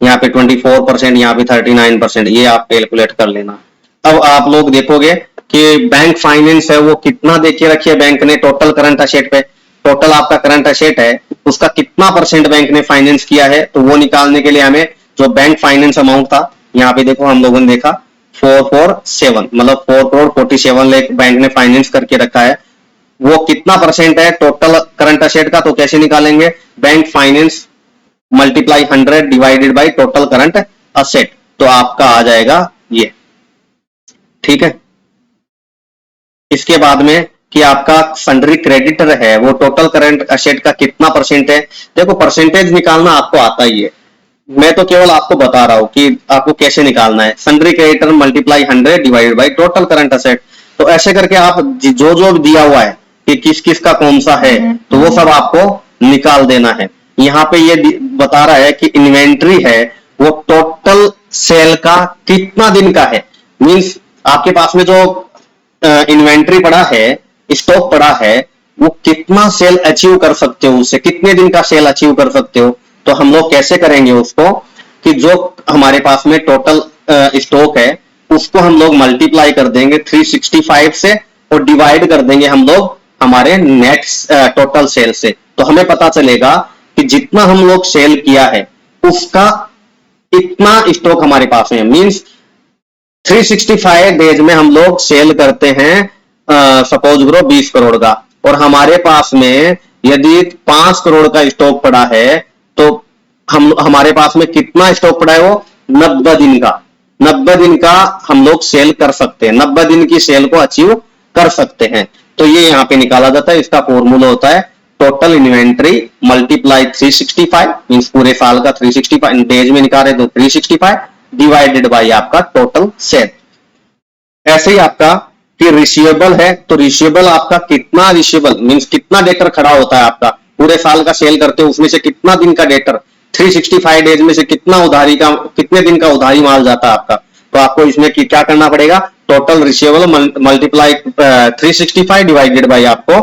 यहाँ पे 24%, यहाँ पे 39%, ये आप कैलकुलेट कर लेना। अब आप लोग देखोगे कि बैंक फाइनेंस है वो कितना देके रखी है बैंक ने टोटल करंट असेट पे। टोटल आपका करंट असेट है उसका कितना परसेंट बैंक ने फाइनेंस किया है, तो वो निकालने के लिए हमें जो बैंक फाइनेंस अमाउंट था, यहाँ पे देखो हम लोगों ने देखा 447, मतलब 4 करोड़ 47 लाख बैंक ने फाइनेंस करके रखा है, वो कितना परसेंट है टोटल करंट असेट का। तो कैसे निकालेंगे, bank finance multiply 100 divided by total current asset, तो आपका आ जाएगा ये, ठीक है। इसके बाद में कि आपका सन्ड्री क्रेडिटर है वो टोटल करंट असेट का कितना परसेंट है। देखो परसेंटेज निकालना आपको आता ही है, मैं तो केवल आपको बता रहा हूं कि आपको कैसे निकालना है। Sundry creditor multiply 100 divided by total current asset, तो ऐसे करके आप जो जो दिया हुआ है कि किस किस का कौन सा है, तो वो सब आपको निकाल देना है। यहाँ पे ये बता रहा है कि इन्वेंट्री है वो टोटल सेल का कितना दिन का है, मींस आपके पास में जो इन्वेंट्री पड़ा है, स्टॉक पड़ा है, वो कितना सेल अचीव कर सकते हो, उससे कितने दिन का सेल अचीव कर सकते हो। तो हम लोग कैसे करेंगे उसको कि जो हमारे पास में टोटल स्टॉक है उसको हम लोग मल्टीप्लाई कर देंगे 365 से और डिवाइड कर देंगे हम लोग हमारे नेट टोटल सेल से। तो हमें पता चलेगा कि जितना हम लोग सेल किया है उसका इतना स्टॉक हमारे पास में, मींस 365 डेज में हम लोग सेल करते हैं सपोज करो 20 करोड़ का, और हमारे पास में यदि 5 करोड़ का स्टॉक पड़ा है तो हमारे पास में कितना स्टॉक पड़ा है, वो 90 दिन का। 90 दिन का हम लोग सेल कर सकते हैं, 90 दिन की सेल को अचीव कर सकते हैं। तो ये यहाँ पे निकाला जाता है, इसका फॉर्मूला होता है टोटल इन्वेंट्री मल्टीप्लाई 365, मींस पूरे साल का 365 डेज में निकाले तो 365 डिवाइडेड बाई आपका टोटल सेल। ऐसे ही आपका कि रिसीवेबल है, तो रिसीवेबल आपका कितना, रिसीवेबल मींस कितना डेटर खड़ा होता है आपका, पूरे साल का सेल करते हो उसमें से कितना दिन का डेटर, 365 डेज में से कितना उधारी का, कितने दिन का उधारी माल जाता है आपका। तो आपको इसमें क्या करना पड़ेगा, total receivable multiply 365 divided by आपको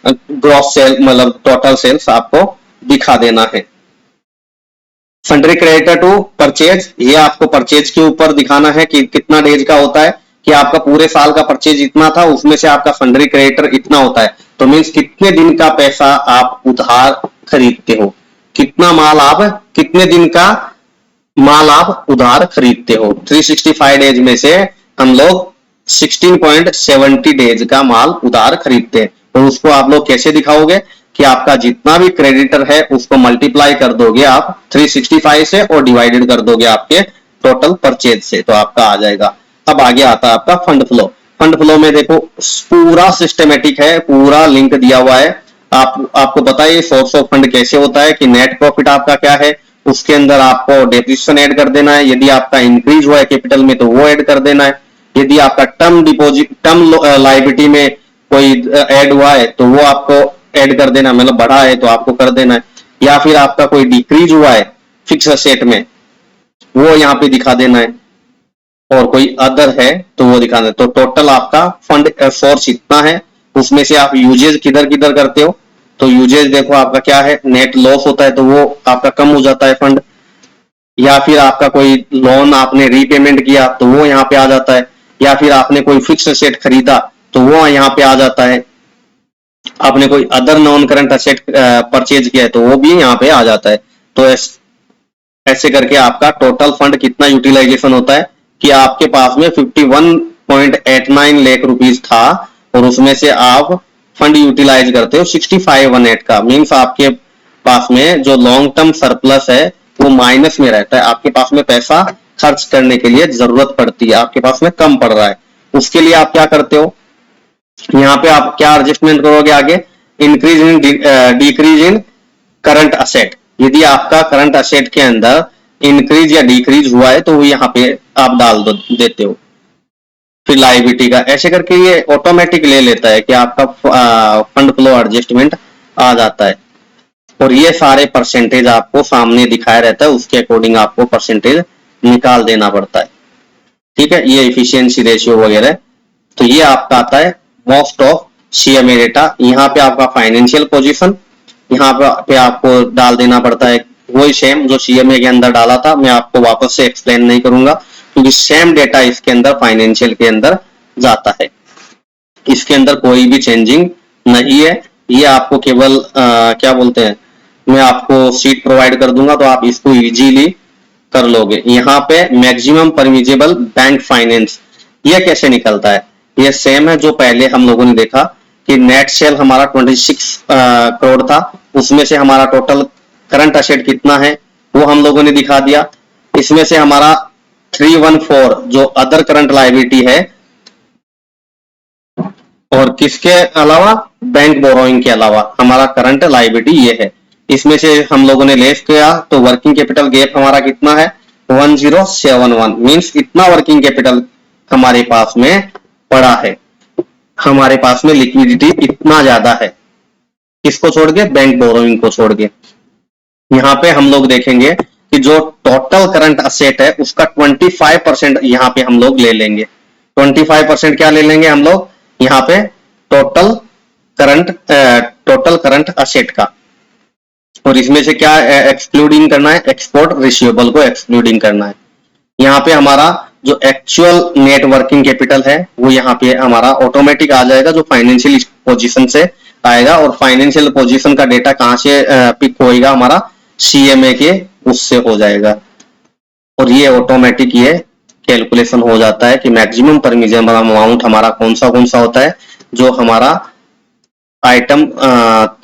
ग्रॉस सेल मतलब टोटल सेल्स आपको दिखा देना है। सन्ड्री क्रेडिटर टू परचेज, ये आपको परचेज के ऊपर दिखाना है कि कितना डेज का होता है, कि आपका पूरे साल का परचेज इतना था उसमें से आपका सन्ड्री क्रेडिटर इतना होता है। तो मींस कितने दिन का पैसा आप उधार खरीदते हो, कितना माल आप, कितने दिन का माल आप उधार खरीदते हो। 365 डेज में से हम लोग 16.70 डेज का माल उधार खरीदते हैं। तो उसको आप लोग कैसे दिखाओगे कि आपका जितना भी क्रेडिटर है उसको मल्टीप्लाई कर दोगे आप 365 से और डिवाइडेड कर दोगे आपके टोटल परचेज से, तो आपका आ जाएगा। अब आगे आता है आपका फंड फ्लो। फंड फ्लो में देखो पूरा सिस्टमेटिक है, पूरा लिंक दिया हुआ है। आपको बताइए सोर्स ऑफ फंड कैसे होता है कि नेट प्रॉफिट आपका क्या है, उसके अंदर आपको डेप्रिसिएशन ऐड कर देना है, यदि आपका इंक्रीज हुआ है कैपिटल में तो वो ऐड कर देना है, यदि आपका टर्म डिपॉजिट टर्म लायबिलिटी में कोई ऐड हुआ है तो वो आपको ऐड कर देना, मतलब बढ़ा है तो आपको कर देना है, या फिर आपका कोई डिक्रीज हुआ है फिक्स असेट में वो यहाँ पे दिखा देना है, और कोई अदर है तो वो दिखाना है। तो टोटल आपका फंड सोर्स इतना है, उसमें से आप यूजेज किधर किधर करते हो, तो यूजेज देखो आपका क्या है, नेट लॉस होता है तो वो आपका कम हो जाता है फंड, या फिर आपका कोई लोन आपने रीपेमेंट किया तो वो यहाँ पे आ जाता है, या फिर आपने कोई फिक्स असेट खरीदा तो वो यहाँ पे आ जाता है, आपने कोई other non current asset purchase किया है तो वो भी यहाँ पे आ जाता है। तो ऐसे करके आपका टोटल फंड कितना यूटिलाइजेशन होता है कि आपके पास में 51.89 लाख रुपीस था और उसमें से आप फंड यूटिलाइज करते हो 6518 का। मीन्स आपके पास में जो लॉन्ग टर्म सरप्लस है वो माइनस में रहता है, आपके पास में पैसा खर्च करने के लिए जरूरत पड़ती है, आपके पास में कम पड़ रहा है। उसके लिए आप क्या करते हो, यहाँ पे आप क्या एडजस्टमेंट करोगे आगे, increase in decrease in current asset. यदि आपका करंट असेट के अंदर इंक्रीज या डिक्रीज हुआ है तो वो यहाँ पे आप डाल देते हो। फिर लाइबिलिटी का ऐसे करके ये ऑटोमेटिक ले लेता है कि आपका फंड फ्लो एडजस्टमेंट आ जाता है और ये सारे परसेंटेज आपको सामने दिखाया रहता है, उसके अकॉर्डिंग आपको परसेंटेज निकाल देना पड़ता है। ठीक है, ये इफिशियंसी रेशियो वगैरह। तो ये आपका आता है मोस्ट ऑफ सीएमए डेटा। यहाँ पे आपका फाइनेंशियल पोजीशन, यहाँ पे आपको डाल देना पड़ता है वही सेम जो सीएमए के अंदर डाला था। मैं आपको वापस से एक्सप्लेन नहीं करूंगा क्योंकि सेम डेटा इसके अंदर फाइनेंशियल के अंदर जाता है, इसके अंदर कोई भी चेंजिंग नहीं है। ये आपको केवल क्या बोलते हैं, मैं आपको सीट प्रोवाइड कर दूंगा तो आप इसको इजीली कर लोगे। यहाँ पे मैक्सिमम परमिजेबल बैंक फाइनेंस ये कैसे निकलता है, ये सेम है जो पहले हम लोगों ने देखा कि नेट सेल हमारा 26 करोड़ था, उसमें से हमारा टोटल करंट असेट कितना है वो हम लोगों ने दिखा दिया। इसमें से हमारा 314 जो अदर करंट लायबिलिटी है और किसके अलावा बैंक बोरोइंग के अलावा हमारा करंट लायबिलिटी ये है। इसमें से हम लोगों ने लेस किया तो वर्किंग कैपिटल गैप हमारा कितना है 1071। मींस इतना वर्किंग कैपिटल हमारे पास में पड़ा है, हमारे पास में लिक्विडिटी इतना ज्यादा है, किसको छोड़ के, बैंक बोरोइंग को छोड़ के। यहाँ पे हम लोग देखेंगे कि जो टोटल करंट असेट है उसका 25% यहाँ पे हम लोग ले लेंगे। 25% क्या ले लेंगे हम लोग यहाँ पे, टोटल करंट असेट का। और इसमें से क्या एक्सक्लूडिंग करना है, एक्सपोर्ट रिसीवेबल को एक्सक्लूडिंग करना है। यहाँ पे हमारा जो एक्चुअल नेट वर्किंग कैपिटल है वो यहाँ पे हमारा ऑटोमेटिक आ जाएगा, जो फाइनेंशियल पोजीशन से आएगा। और फाइनेंशियल पोजीशन का डेटा कहाँ से पिक होएगा, हमारा सीएमए के उससे हो जाएगा। और ये ऑटोमेटिक ये कैलकुलेशन हो जाता है कि मैक्सिमम परमिजेबल अमाउंट हमारा कौन सा होता है, जो हमारा आइटम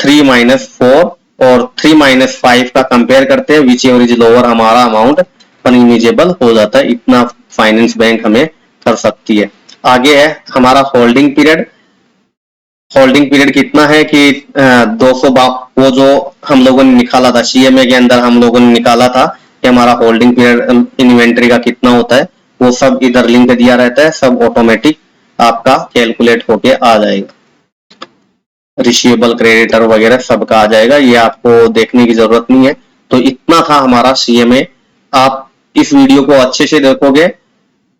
3-4 और 3-5 का कंपेयर करते हैं, विच एवर इज लोअर हमारा अमाउंट परमिजेबल हो जाता है। इतना फाइनेंस बैंक हमें कर सकती है। आगे है हमारा होल्डिंग पीरियड। होल्डिंग पीरियड कितना है कि 200 वो जो हम लोगों ने निकाला था सीएमए के अंदर, हम लोगों ने निकाला था कि हमारा होल्डिंग पीरियड इन्वेंट्री का कितना होता है, वो सब इधर लिंक दिया रहता है, सब ऑटोमेटिक आपका कैलकुलेट होके आ जाएगा। रिसीवेबल क्रेडिटर वगैरह सबका आ जाएगा, ये आपको देखने की जरूरत नहीं है। तो इतना था हमारा सीएमए। आप इस वीडियो को अच्छे से देखोगे,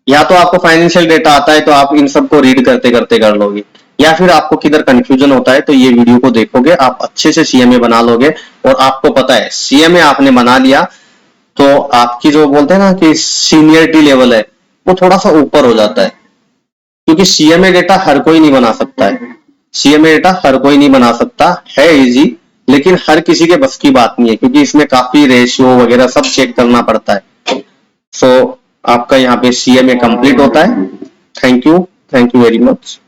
या तो आपको फाइनेंशियल डेटा आता है तो आप इन सबको रीड करते करते कर लोगे, या फिर आपको किधर कंफ्यूजन होता है तो ये वीडियो को देखोगे, आप अच्छे से सीएमए बना लोगे। और आपको पता है सीएमए आपने बना लिया तो आपकी जो बोलते हैं ना कि सीनियरिटी लेवल है वो थोड़ा सा ऊपर हो जाता है, क्योंकि सीएमए डेटा हर कोई नहीं बना सकता है। सीएमए डेटा हर कोई नहीं बना सकता है, इजी, लेकिन हर किसी के बस की बात नहीं है, क्योंकि इसमें काफी रेशियो वगैरह सब चेक करना पड़ता है। सो आपका यहाँ पे सीएमए कंप्लीट होता है। Thank you very much.